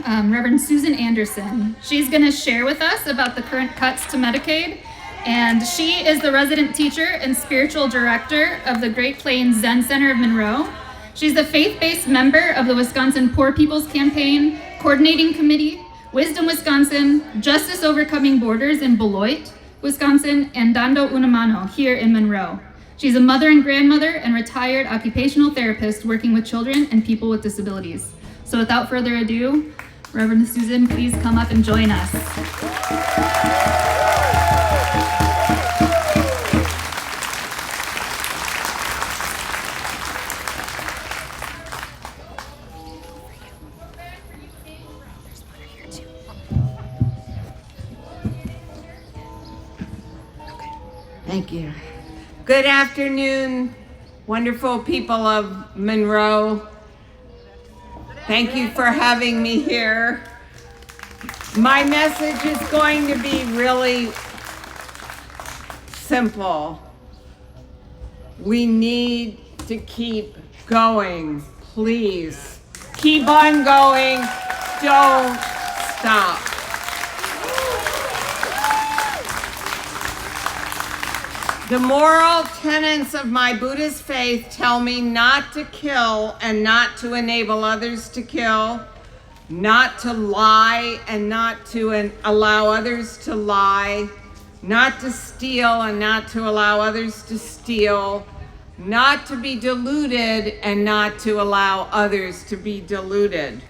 A: Reverend Susan Anderson. She's going to share with us about the current cuts to Medicaid, and she is the resident teacher and spiritual director of the Great Plains Zen Center of Monroe. She's a faith-based member of the Wisconsin Poor People's Campaign, Coordinating Committee, Wisdom Wisconsin, Justice Overcoming Borders in Beloit, Wisconsin, and Dando Unamano here in Monroe. She's a mother and grandmother and retired occupational therapist working with children and people with disabilities. So without further ado, Reverend Susan, please come up and join us.
I: Thank you. Good afternoon, wonderful people of Monroe. Thank you for having me here. My message is going to be really simple. We need to keep going, please. Keep on going, don't The moral tenets of my Buddhist faith tell me not to kill and not to enable others to kill, not to lie and not to allow others to lie, not to steal and not to allow others to steal, not to be deluded and not to allow others to be deluded.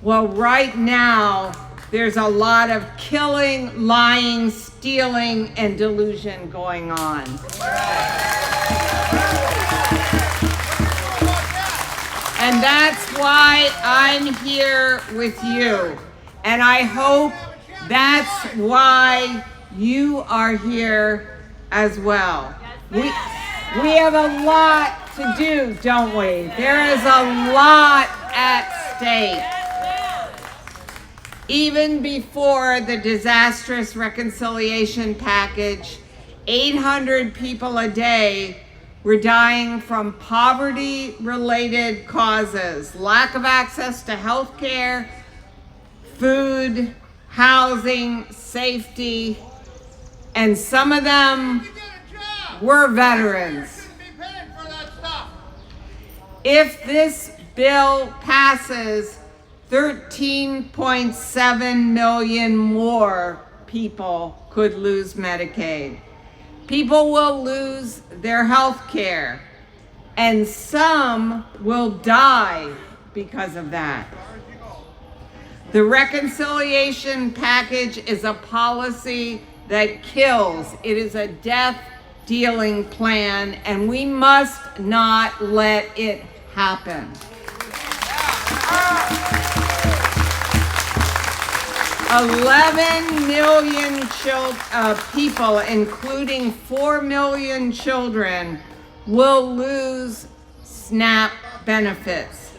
I: Well, right now, there's a lot of killing, lying, stealing, and delusion going on. And that's why I'm here with you. And I hope that's why you are here as well. We have a lot to do, don't we? There is a lot at stake. Even before the disastrous reconciliation package, 800 people a day were dying from poverty-related causes, lack of access to health care, food, housing, safety, and some of them were veterans. If this bill passes, 13.7 million more people could lose Medicaid. People will lose their health care, and some will die because of that. The reconciliation package is a policy that kills. It is a death-dealing plan, and we must not let it happen. 11 million people, including 4 million children, will lose SNAP benefits.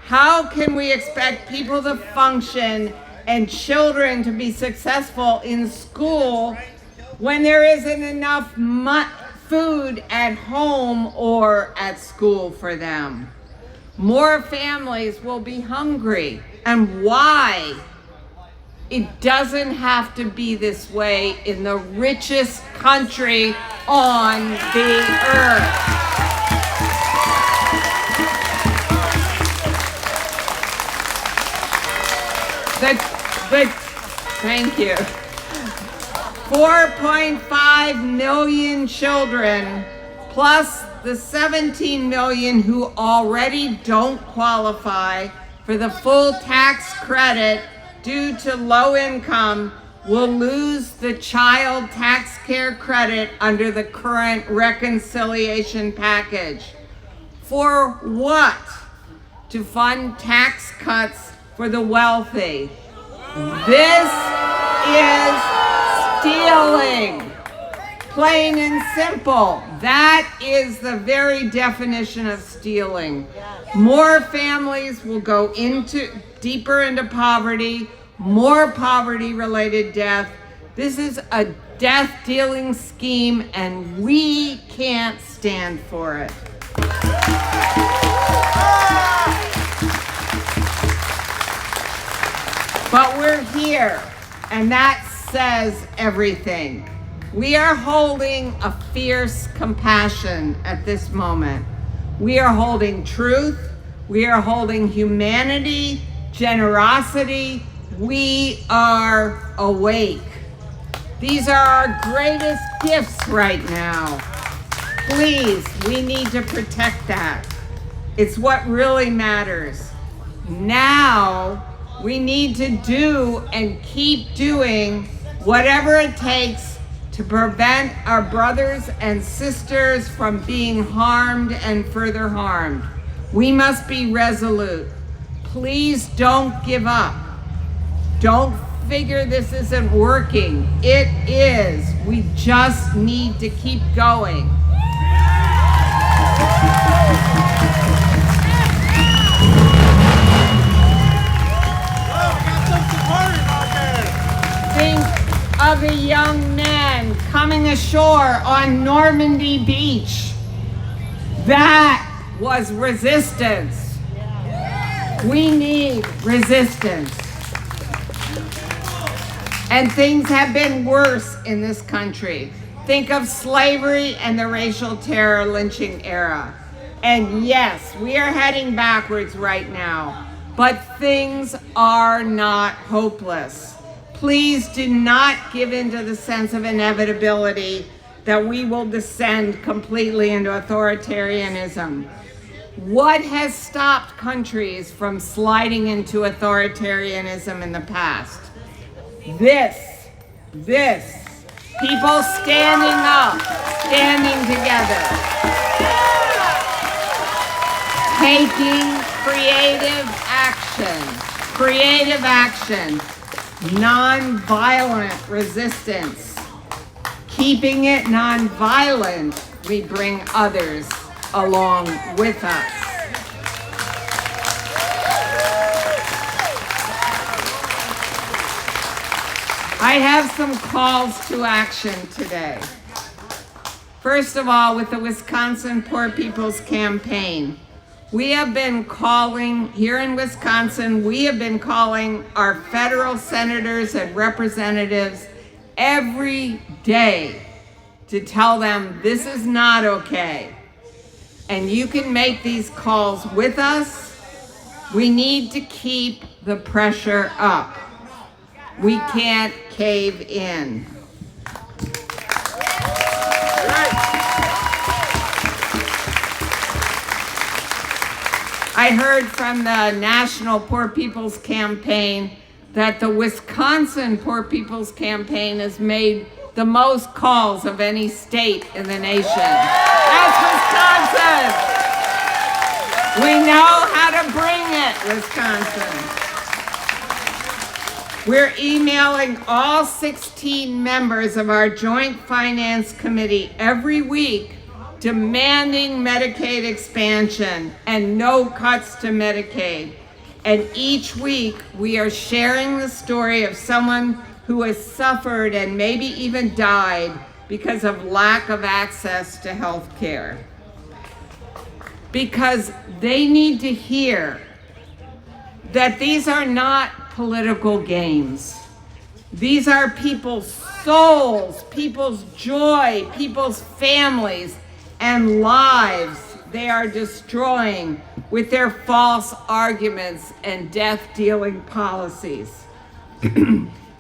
I: How can we expect people to function and children to be successful in school when there isn't enough food at home or at school for them? More families will be hungry. And why? It doesn't have to be this way in the richest country on the earth. Thank you. 4.5 million children, plus the 17 million who already don't qualify for the full tax credit due to low income, will lose the child tax care credit under the current reconciliation package. For what? To fund tax cuts for the wealthy. This is stealing. Plain and simple. That is the very definition of stealing. More families will go deeper into poverty, more poverty-related death. This is a death-dealing scheme, and we can't stand for it. But we're here, and that says everything. We are holding a fierce compassion at this moment. We are holding truth. We are holding humanity, generosity. We are awake. These are our greatest gifts right now. Please, we need to protect that. It's what really matters. Now, we need to do and keep doing whatever it takes to prevent our brothers and sisters from being harmed and further harmed. We must be resolute. Please don't give up. Don't figure this isn't working. It is. We just need to keep going. Think of a young man coming ashore on Normandy Beach. That was resistance. We need resistance. And things have been worse in this country. Think of slavery and the racial terror lynching era. And yes, we are heading backwards right now, but things are not hopeless. Please do not give in to the sense of inevitability that we will descend completely into authoritarianism. What has stopped countries from sliding into authoritarianism in the past? This. People standing up, standing together. Taking creative action, non-violent resistance. Keeping it non-violent, we bring others along with us. I have some calls to action today. First of all, with the Wisconsin Poor People's Campaign, we have been calling, here in Wisconsin, we have been calling our federal senators and representatives every day to tell them this is not okay. And you can make these calls with us. We need to keep the pressure up. We can't cave in. I heard from the National Poor People's Campaign that the Wisconsin Poor People's Campaign has made the most calls of any state in the nation. That's Wisconsin! We know how to bring it, Wisconsin. We're emailing all 16 members of our Joint Finance Committee every week demanding Medicaid expansion and no cuts to Medicaid. And each week we are sharing the story of someone who has suffered and maybe even died because of lack of access to health care. Because they need to hear that these are not political games. These are people's souls, people's joy, people's families, and lives they are destroying with their false arguments and death-dealing policies.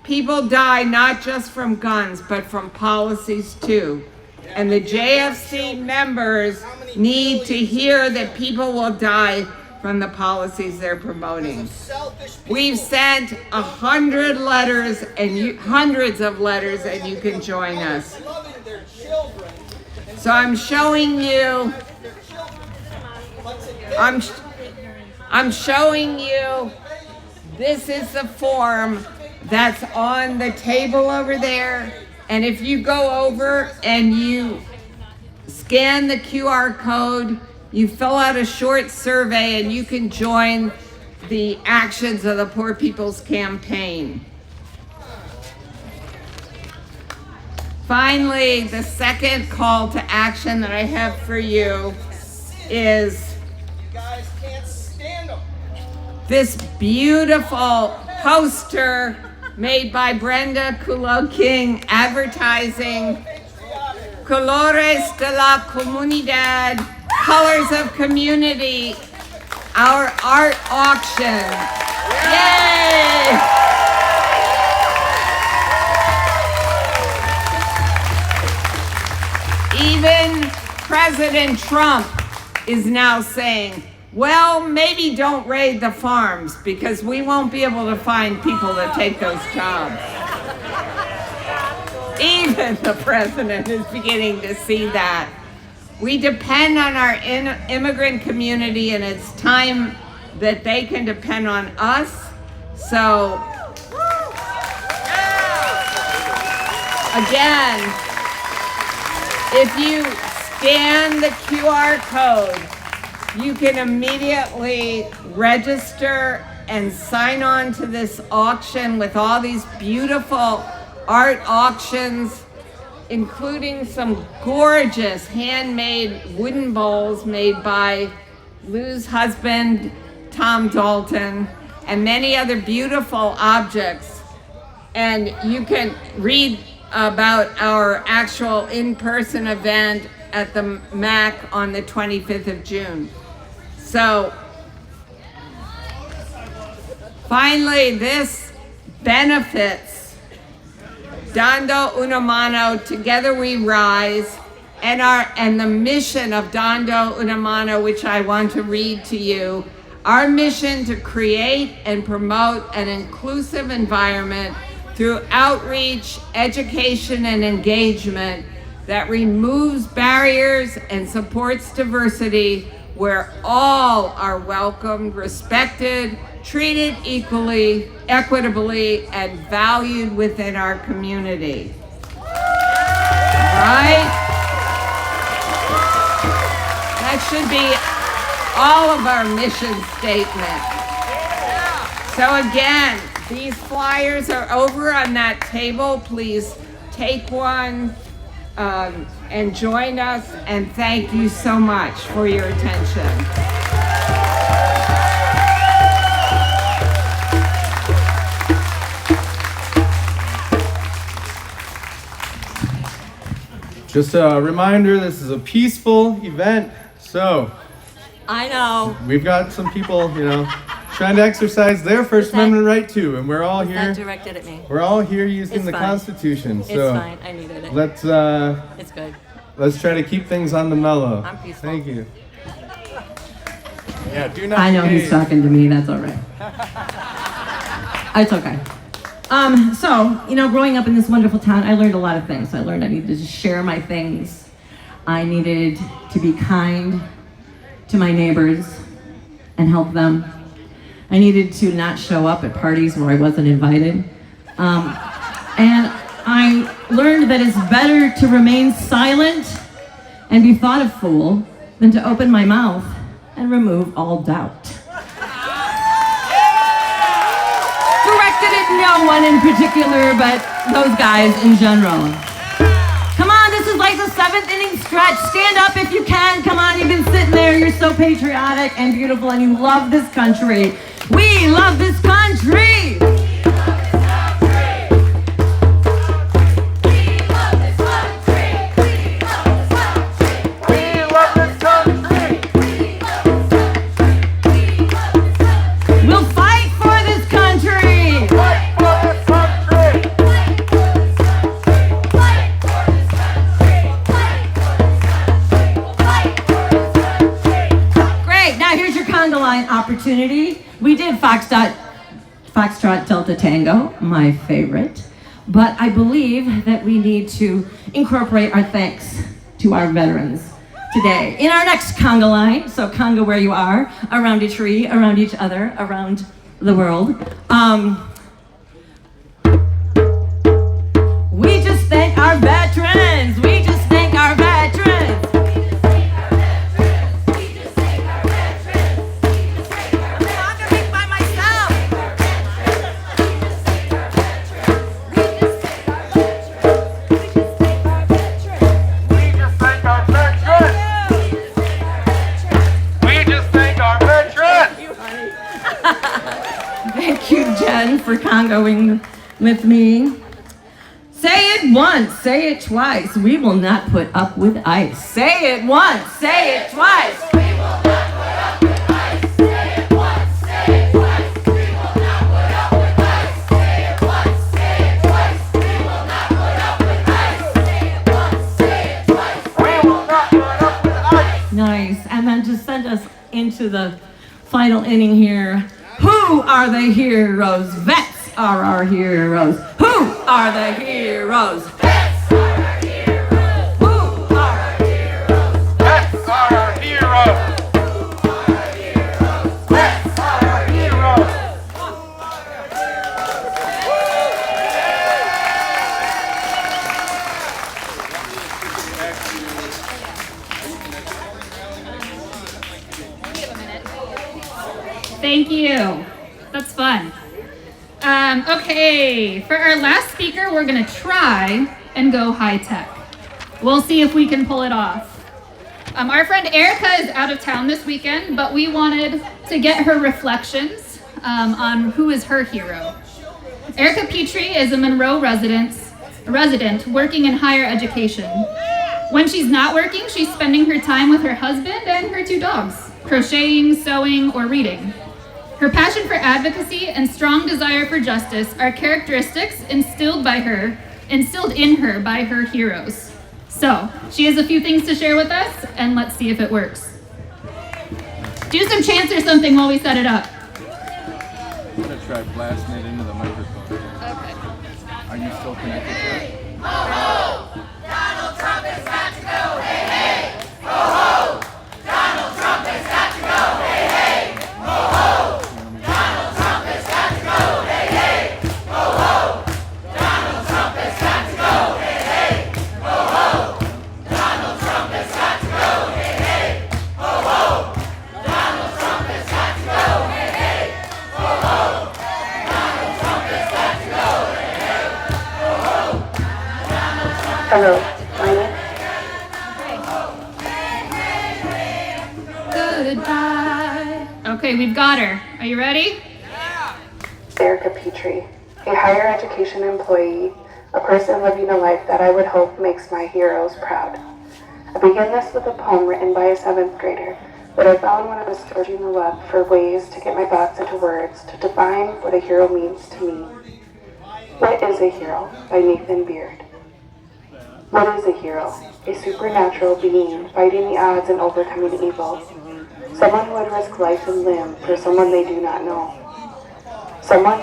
I: People die not just from guns, but from policies too. And the JFC members need to hear that people will die from the policies they're promoting. We've sent 100 letters and hundreds of letters, and you can join us. So I'm showing you, I'm showing you, this is the form that's on the table over there. And if you go over and you scan the QR code, you fill out a short survey, and you can join the actions of the Poor People's Campaign. Finally, the second call to action that I have for you is this beautiful poster made by Brenda Kulo King advertising Colores de la Comunidad, Colors of Community, our art auction. Yay! Even President Trump is now saying, well, maybe don't raid the farms because we won't be able to find people to take those jobs. Even the president is beginning to see that. We depend on our immigrant community, and it's time that they can depend on us. So, again, if you scan the QR code, you can immediately register and sign on to this auction with all these beautiful art auctions, including some gorgeous handmade wooden bowls made by Lou's husband, Tom Dalton, and many other beautiful objects. And you can read about our actual in-person event at the MAC on the 25th of June. So, finally, this benefits Dando Una Mano, Together We Rise, and the mission of Dando Una Mano, which I want to read to you. Our mission to create and promote an inclusive environment through outreach, education, and engagement that removes barriers and supports diversity, where all are welcomed, respected, treated equally, equitably, and valued within our community. Right? That should be all of our mission statement. So again, these flyers are over on that table. Please take one and join us, and thank you so much for your attention.
C: Just a reminder, this is a peaceful event, so
E: I know.
C: we've got some people, trying to exercise their First Amendment right too, and we're all
E: Not
C: here.
E: directed at me.
C: We're all here using
E: It's
C: the
E: fine.
C: Constitution,
E: It's
C: so
E: fine. I needed it.
C: let's
E: It's good.
C: let's try to keep things on the mellow.
E: I'm peaceful.
C: Thank you. Yeah, do not.
E: I know he's
C: engage.
E: talking to me. That's all right. It's okay. So, growing up in this wonderful town, I learned a lot of things. I learned I needed to just share my things. I needed to be kind to my neighbors and help them. I needed to not show up at parties where I wasn't invited. And I learned that it's better to remain silent and be thought a fool than to open my mouth and remove all doubt. Directed at no one in particular, but those guys in general. Come on, this is like the 7th inning stretch. Stand up if you can. Come on, you've been sitting there. You're so patriotic and beautiful, and you love this country. We love this country. We'll fight for this country. Great, now here's your conga line opportunity. We did Foxtrot Delta Tango, my favorite, but I believe that we need to incorporate our thanks to our veterans today in our next conga line. So conga where you are, around a tree, around each other, around the world. We just thank our veterans. We just thank our veterans. I'm not gonna make by myself. Thank you, Jen, for congoing with me. Say it once, say it twice. We will not put up with ICE. Say it once, say it twice. We will not put up with ICE. Say it once, say it twice. We will not put up with ICE. Say it once, say it twice. We will not put up with ICE. Say it once, say it twice. We will not put up with ICE. Nice. And then just send us into the final inning here. Who are the heroes? Vets are our heroes. Who are the heroes? Vets are our heroes. Who are our heroes?
C: Vets are our heroes.
E: Who are our heroes?
C: Vets are our heroes.
A: Thank you. That's fun. Okay, for our last speaker, we're gonna try and go high tech. We'll see if we can pull it off. Our friend Erica is out of town this weekend, but we wanted to get her reflections on who is her hero. Erica Petrie is a Monroe resident a resident working in higher education. When she's not working, she's spending her time with her husband and her 2 dogs, crocheting, sewing, or reading. Her passion for advocacy and strong desire for justice are characteristics instilled in her by her heroes. So, she has a few things to share with us, and let's see if it works. Do some chants or something while we set it up.
C: I'm gonna try blasting it into the microphone.
A: Okay.
C: Are you still connected to it?
J: Donald Trump has got to go, hey, hey! Ho, ho! Donald Trump has got to go, hey, hey! Ho, ho! Donald Trump has got to go, hey, hey! Ho, ho! Donald Trump has got to go, hey, hey! Ho, ho! Donald Trump has got to go, hey, hey! Ho, ho! Donald Trump has got to go, hey, hey! Ho, ho! Donald Trump has got to go, hey, hey! Ho, ho!
K: Hello, my name.
A: Goodbye. Okay, we've got her. Are you ready?
K: Erica Petrie, a higher education employee, a person living a life that I would hope makes my heroes proud. I begin this with a poem written by a 7th grader that I found when I was searching the web for ways to get my thoughts into words to define what a hero means to me. What is a hero? By Nathan Beard. What is a hero? A supernatural being fighting the odds and overcoming evil. Someone who would risk life and limb for someone they do not know. Someone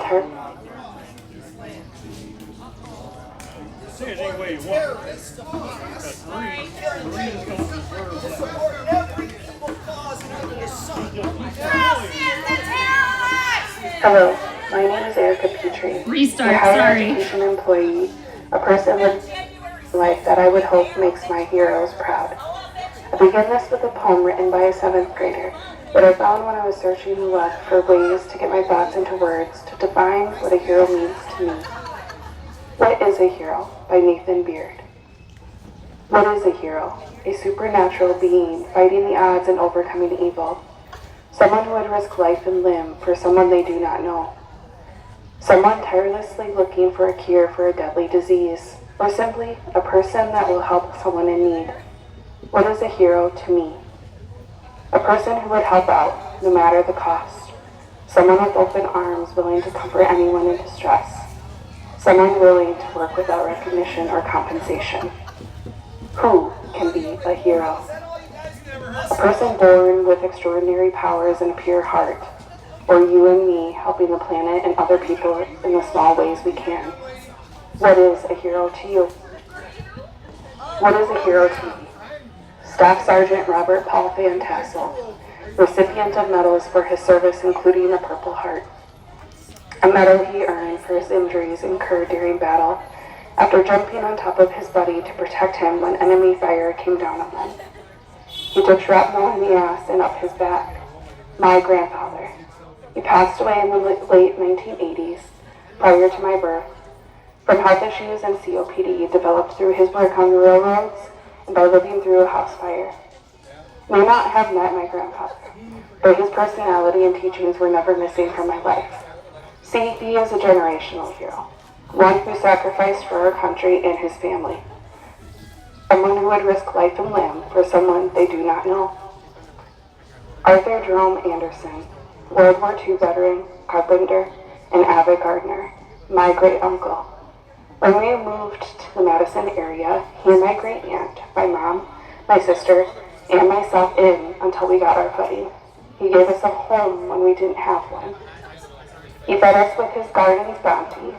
L: Say it any way you want.
K: Hello, my name is Erica Petrie.
A: Restart,
K: a higher
A: sorry.
K: education employee, a person with a life that I would hope makes my heroes proud. I begin this with a poem written by a 7th grader that I found when I was searching the web for ways to get my thoughts into words to define what a hero means to me. What is a hero? By Nathan Beard. What is a hero? A supernatural being fighting the odds and overcoming evil. Someone who would risk life and limb for someone they do not know. Someone tirelessly looking for a cure for a deadly disease, or simply a person that will help someone in need. What is a hero to me? A person who would help out, no matter the cost. Someone with open arms willing to comfort anyone in distress. Someone willing to work without recognition or compensation. Who can be a hero? A person born with extraordinary powers and a pure heart. Or you and me helping the planet and other people in the small ways we can. What is a hero to you? What is a hero to me? Staff Sergeant Robert Paul Fantassel, recipient of medals for his service including the Purple Heart. A medal he earned for his injuries incurred during battle after jumping on top of his buddy to protect him when enemy fire came down on them. He took shrapnel in the ass and up his back. My grandfather. He passed away in the late 1980s, prior to my birth, from health issues and COPD developed through his work on the railroads and by living through a house fire. I may not have met my grandfather, but his personality and teachings were never missing from my life. See, he is a generational hero, one who sacrificed for our country and his family. Someone who would risk life and limb for someone they do not know. Arthur Jerome Anderson, World War II veteran, carpenter, and avid gardener, my great uncle. When we moved to the Madison area, he and my great aunt, my mom, my sister, and myself in until we got our footing. He gave us a home when we didn't have one. He fed us with his garden's bounty.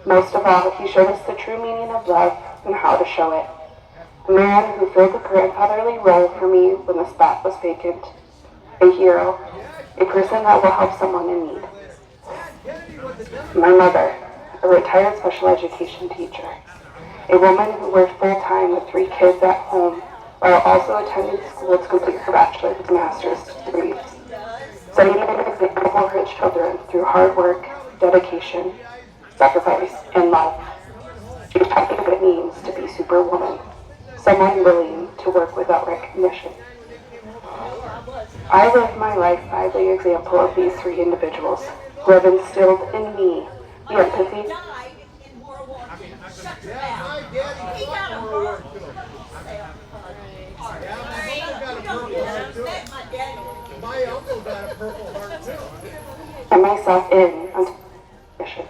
K: Most of all, he showed us the true meaning of love and how to show it. A man who filled the grandfatherly role for me when the spot was vacant. A hero, a person that will help someone in need. My mother, a retired special education teacher, a woman who worked full-time with 3 kids at home while also attending school to complete her bachelor's and master's degrees, setting an example for her children through hard work, dedication, sacrifice, and love. She taught me what it means to be superwoman, someone willing to work without recognition. I live my life by the example of these 3 individuals who have instilled in me the empathy, and myself in on mission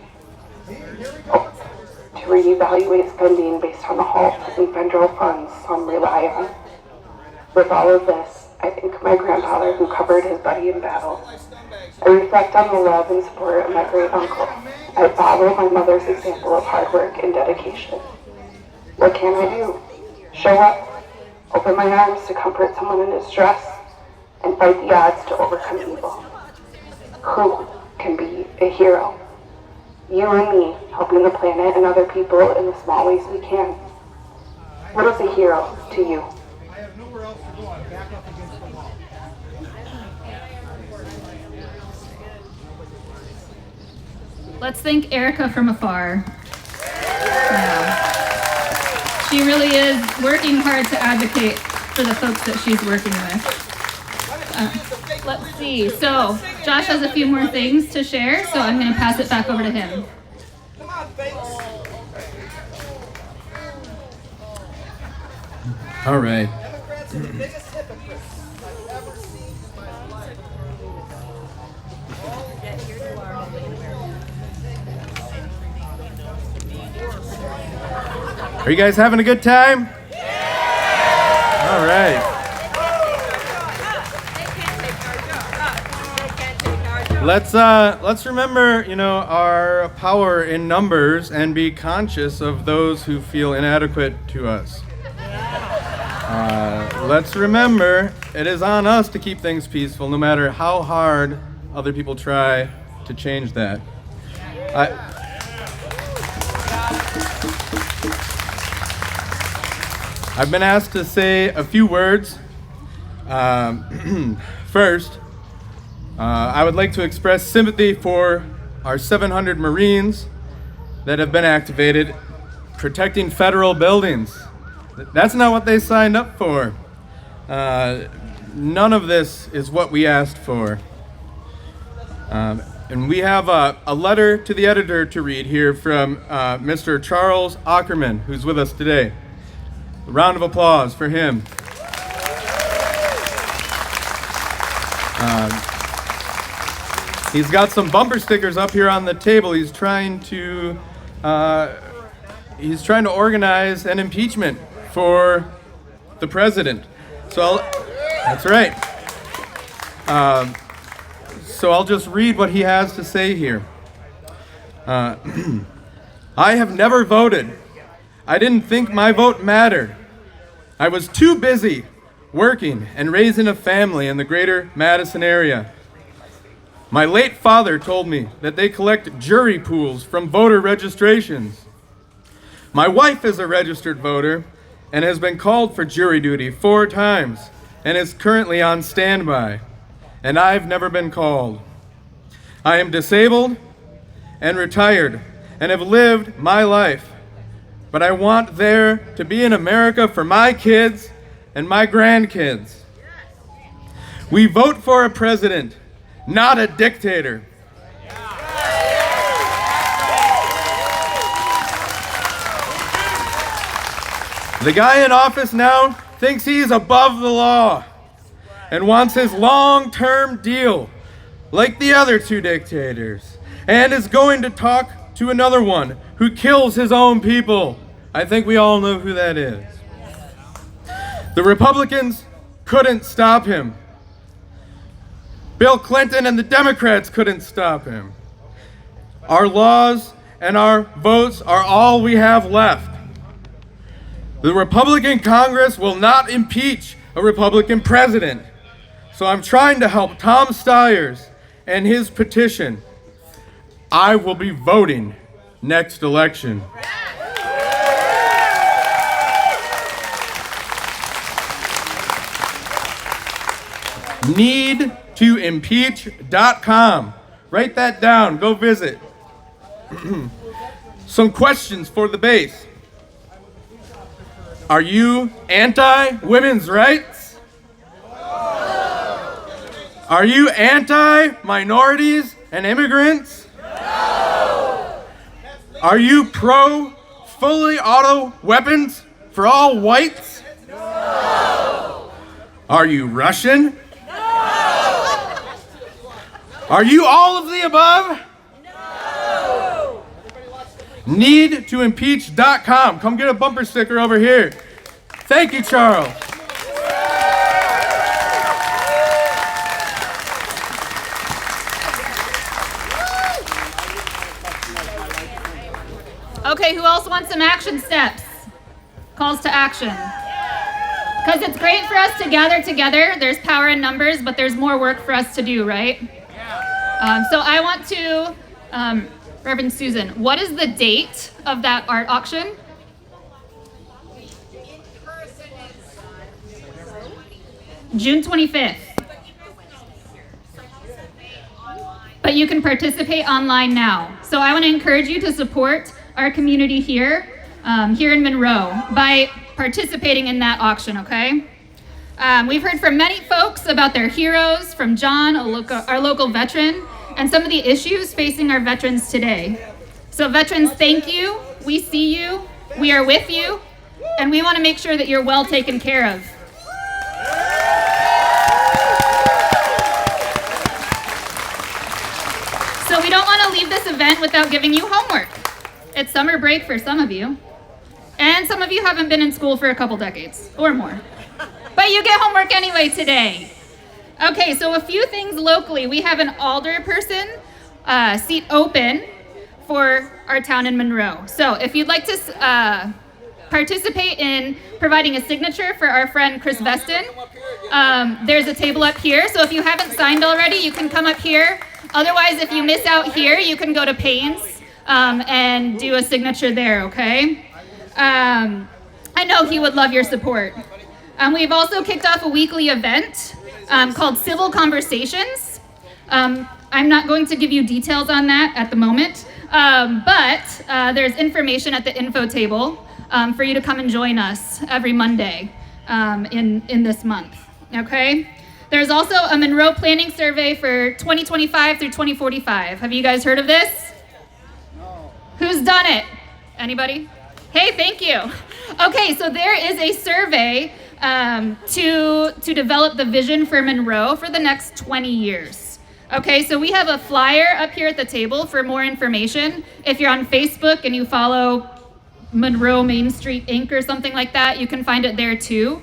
K: to reevaluate spending based on the halt in federal funds some rely on. With all of this, I think my grandfather who covered his buddy in battle. I reflect on the love and support of my great uncle. I follow my mother's example of hard work and dedication. What can I do? Show up, open my arms to comfort someone in distress, and fight the odds to overcome evil. Who can be a hero? You and me, helping the planet and other people in the small ways we can. What is a hero to you?
C: I have nowhere else to go. I'm back up against the wall.
A: Let's thank Erica from afar. Yeah. She really is working hard to advocate for the folks that she's working with. Let's see. So, Josh has a few more things to share, so I'm going to pass it back over to him.
D: Come on, Faith.
L: All right.
D: Democrats are the biggest hypocrites I've ever seen in my life.
L: Are you guys having a good time? Yeah! All right. Let's remember, our power in numbers and be conscious of those who feel inadequate to us. Let's remember it is on us to keep things peaceful, no matter how hard other people try to change that. I've been asked to say a few words. First, I would like to express sympathy for our 700 Marines that have been activated protecting federal buildings. That's not what they signed up for. None of this is what we asked for. And we have a letter to the editor to read here from Mr. Charles Ackerman, who's with us today. A round of applause for him. He's got some bumper stickers up here on the table. He's trying to organize an impeachment for the president. That's right. So I'll just read what he has to say here. I have never voted. I didn't think my vote mattered. I was too busy working and raising a family in the greater Madison area. My late father told me that they collect jury pools from voter registrations. My wife is a registered voter and has been called for jury duty 4 times and is currently on standby, and I've never been called. I am disabled and retired and have lived my life, but I want there to be an America for my kids and my grandkids. We vote for a president, not a dictator. The guy in office now thinks he's above the law and wants his long-term deal like the other 2 dictators, and is going to talk to another one who kills his own people. I think we all know who that is. The Republicans couldn't stop him. Bill Clinton and the Democrats couldn't stop him. Our laws and our votes are all we have left. The Republican Congress will not impeach a Republican president. So I'm trying to help Tom Stiers and his petition. I will be voting next election. NeedToImpeach.com. Write that down. Go visit. Some questions for the base. Are you anti-women's rights? Are you anti-minorities and immigrants? Are you pro fully auto weapons for all whites? No! Are you Russian? No! Are you all of the above? No! Needtoimpeach.com. Come get a bumper sticker over here. Thank you, Charles.
A: Okay, who else wants some action steps? Calls to action. Because it's great for us to gather together. There's power in numbers, but there's more work for us to do, right? So I want to, Reverend Susan, what is the date of that art auction? June 25th. But you can participate online now. So I want to encourage you to support our community here in Monroe by participating in that auction, okay? We've heard from many folks about their heroes, from John, our local veteran, and some of the issues facing our veterans today. So veterans, thank you. We see you. We are with you. And we want to make sure that you're well taken care of. So we don't want to leave this event without giving you homework. It's summer break for some of you. And some of you haven't been in school for a couple decades or more. But you get homework anyway today. Okay, so a few things locally. We have an alderperson seat open for our town in Monroe. So if you'd like to participate in providing a signature for our friend Chris Veston, there's a table up here. So if you haven't signed already, you can come up here. Otherwise, if you miss out here, you can go to Payne's and do a signature there, okay? I know he would love your support. We've also kicked off a weekly event called Civil Conversations. I'm not going to give you details on that at the moment, but there's information at the info table for you to come and join us every Monday in this month, okay? There's also a Monroe Planning Survey for 2025 through 2045. Have you guys heard of this? No. Who's done it? Anybody? Hey, thank you. Okay, so there is a survey to develop the vision for Monroe for the next 20 years. Okay, so we have a flyer up here at the table for more information. If you're on Facebook and you follow Monroe Main Street Inc. or something like that, you can find it there too.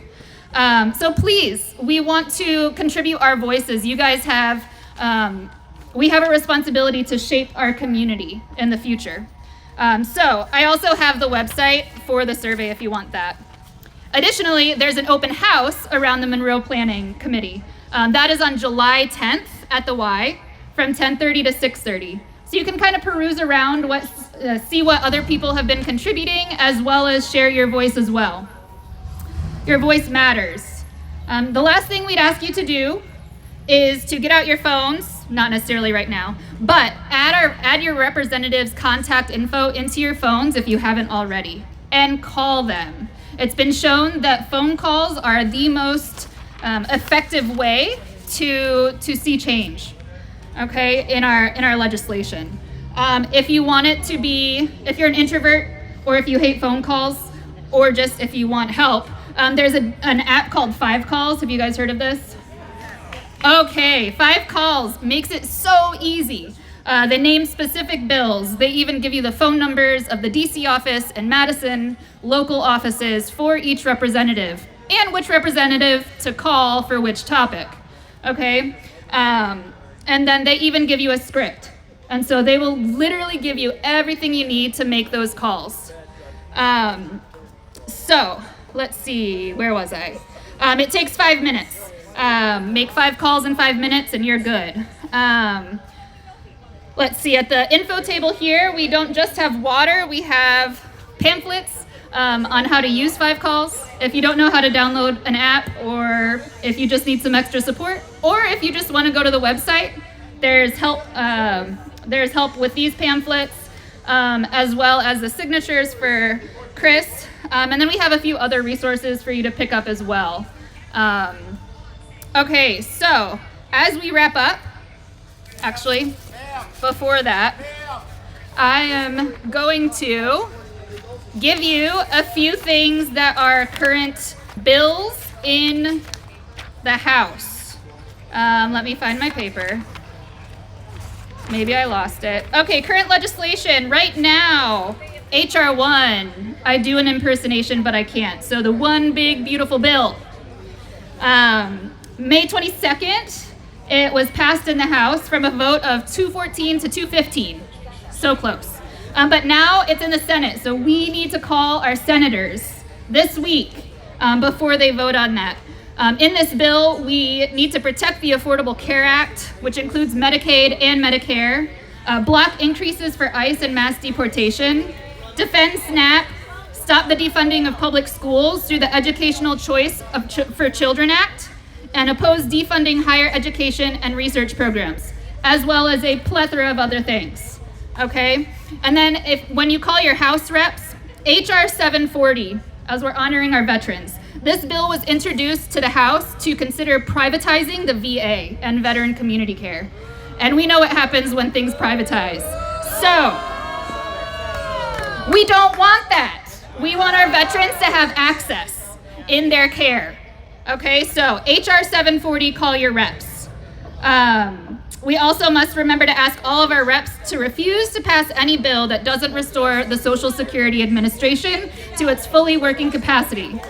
A: So please, we want to contribute our voices. You guys have, we have a responsibility to shape our community in the future. So I also have the website for the survey if you want that. Additionally, there's an open house around the Monroe Planning Committee. That is on July 10th at the Y from 10:30 to 6:30. So you can kind of peruse around, see what other people have been contributing, as well as share your voice as well. Your voice matters. The last thing we'd ask you to do is to get out your phones, not necessarily right now, but add your representative's contact info into your phones if you haven't already, and call them. It's been shown that phone calls are the most effective way to see change, okay, in our legislation. If you want it to be, if you're an introvert, or if you hate phone calls, or just if you want help, there's an app called 5 Calls. Have you guys heard of this? Okay, 5 Calls makes it so easy. They name specific bills. They even give you the phone numbers of the DC office and Madison local offices for each representative, and which representative to call for which topic, okay? And then they even give you a script. And so they will literally give you everything you need to make those calls. So let's see, where was I? It takes 5 minutes. Make 5 calls in 5 minutes and you're good. Let's see, at the info table here, we don't just have water, we have pamphlets on how to use 5 Calls. If you don't know how to download an app, or if you just need some extra support, or if you just want to go to the website, there's help with these pamphlets, as well as the signatures for Chris. And then we have a few other resources for you to pick up as well. Okay, so as we wrap up, actually, before that, I am going to give you a few things that are current bills in the House. Let me find my paper. Maybe I lost it. Okay, current legislation right now. HR 1. I do an impersonation, but I can't. So the one big beautiful bill. May 22nd, it was passed in the House from a vote of 214 to 215. So close. But now it's in the Senate, so we need to call our senators this week before they vote on that. In this bill, we need to protect the Affordable Care Act, which includes Medicaid and Medicare, block increases for ICE and mass deportation, defend SNAP, stop the defunding of public schools through the Educational Choice for Children Act, and oppose defunding higher education and research programs, as well as a plethora of other things. Okay? And then when you call your House reps, HR 740, as we're honoring our veterans, this bill was introduced to the House to consider privatizing the VA and veteran community care. And we know what happens when things privatize. So, we don't want that. We want our veterans to have access in their care. Okay, so HR 740, call your reps. We also must remember to ask all of our reps to refuse to pass any bill that doesn't restore the Social Security Administration to its fully working capacity.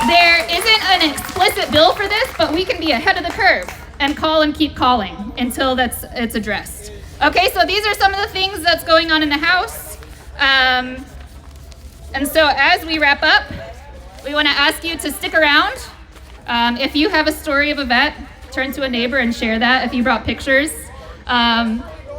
A: There isn't an explicit bill for this, but we can be ahead of the curve and call and keep calling until it's addressed. Okay, so these are some of the things that's going on in the House. And so as we wrap up, we want to ask you to stick around. If you have a story of a vet, turn to a neighbor and share that if you brought pictures.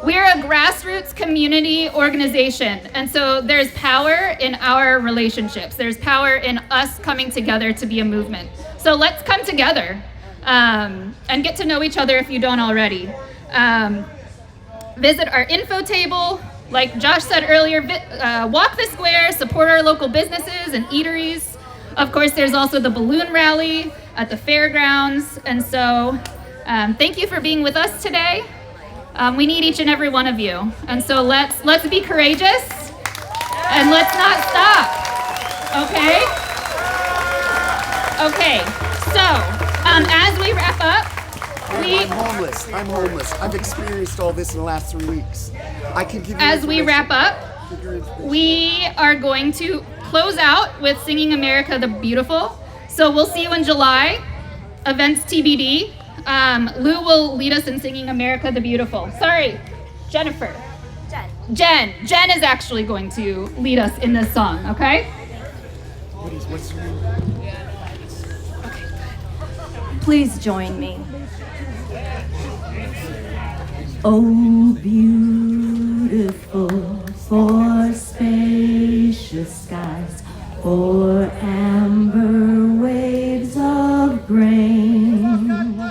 A: We're a grassroots community organization, and so there's power in our relationships. There's power in us coming together to be a movement. So let's come together and get to know each other if you don't already. Visit our info table. Like Josh said earlier, walk the square, support our local businesses and eateries. Of course, there's also the balloon rally at the fairgrounds. And so thank you for being with us today. We need each and every one of you. And so let's be courageous and let's not stop. Okay? Okay, so as we wrap up,
M: I'm homeless. I've experienced all this in the last 3 weeks. I can give you
A: as we wrap up, we are going to close out with singing America the Beautiful. So we'll see you in July. Events TBD. Lou will lead us in singing America the Beautiful. Sorry, Jennifer. Jen is actually going to lead us in this song, okay?
M: What's your name?
B: Please join me.
F: Oh, beautiful for spacious skies, for amber waves of grain,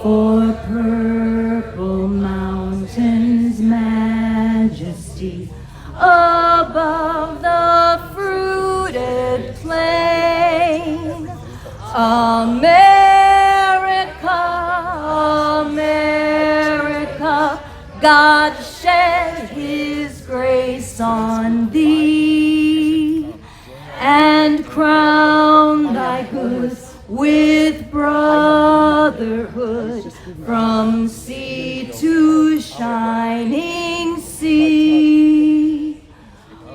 F: for purple mountains' majesty above the fruited plain. America, God shed His grace on thee, and crown thy goods with brotherhood from sea to shining sea.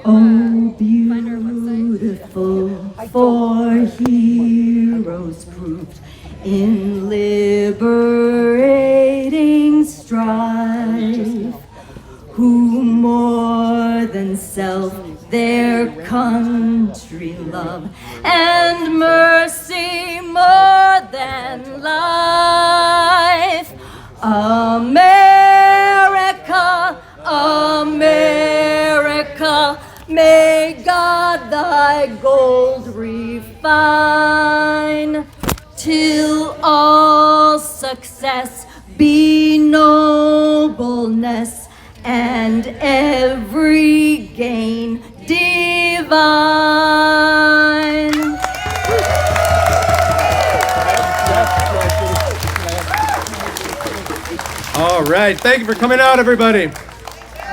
F: Oh, beautiful for heroes proved in liberating strife, who more than self their country love, and mercy more than life. America, America, may God thy gold refine, till all success be nobleness, and every gain divine.
L: All right, thank you for coming out, everybody.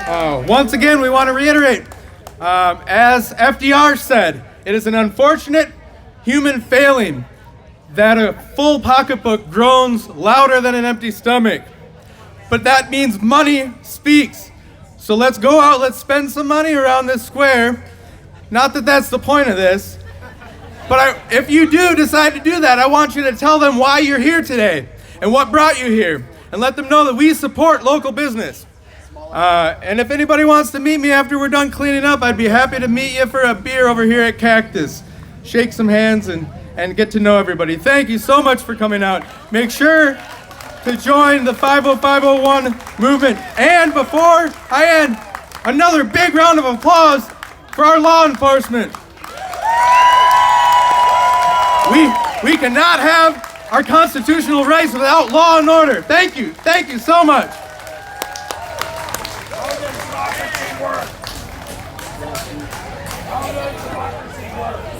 L: Once again, we want to reiterate, as FDR said, it is an unfortunate human failing that a full pocketbook groans louder than an empty stomach. But that means money speaks. So let's go out, let's spend some money around this square. Not that that's the point of this, but if you do decide to do that, I want you to tell them why you're here today and what brought you here, and let them know that we support local business. And if anybody wants to meet me after we're done cleaning up, I'd be happy to meet you for a beer over here at Cactus. Shake some hands and get to know everybody. Thank you so much for coming out. Make sure to join the 50501 movement. And before I end, another big round of applause for our law enforcement. We cannot have our constitutional rights without law and order. Thank you so much.
J: How does democracy work? How does democracy work?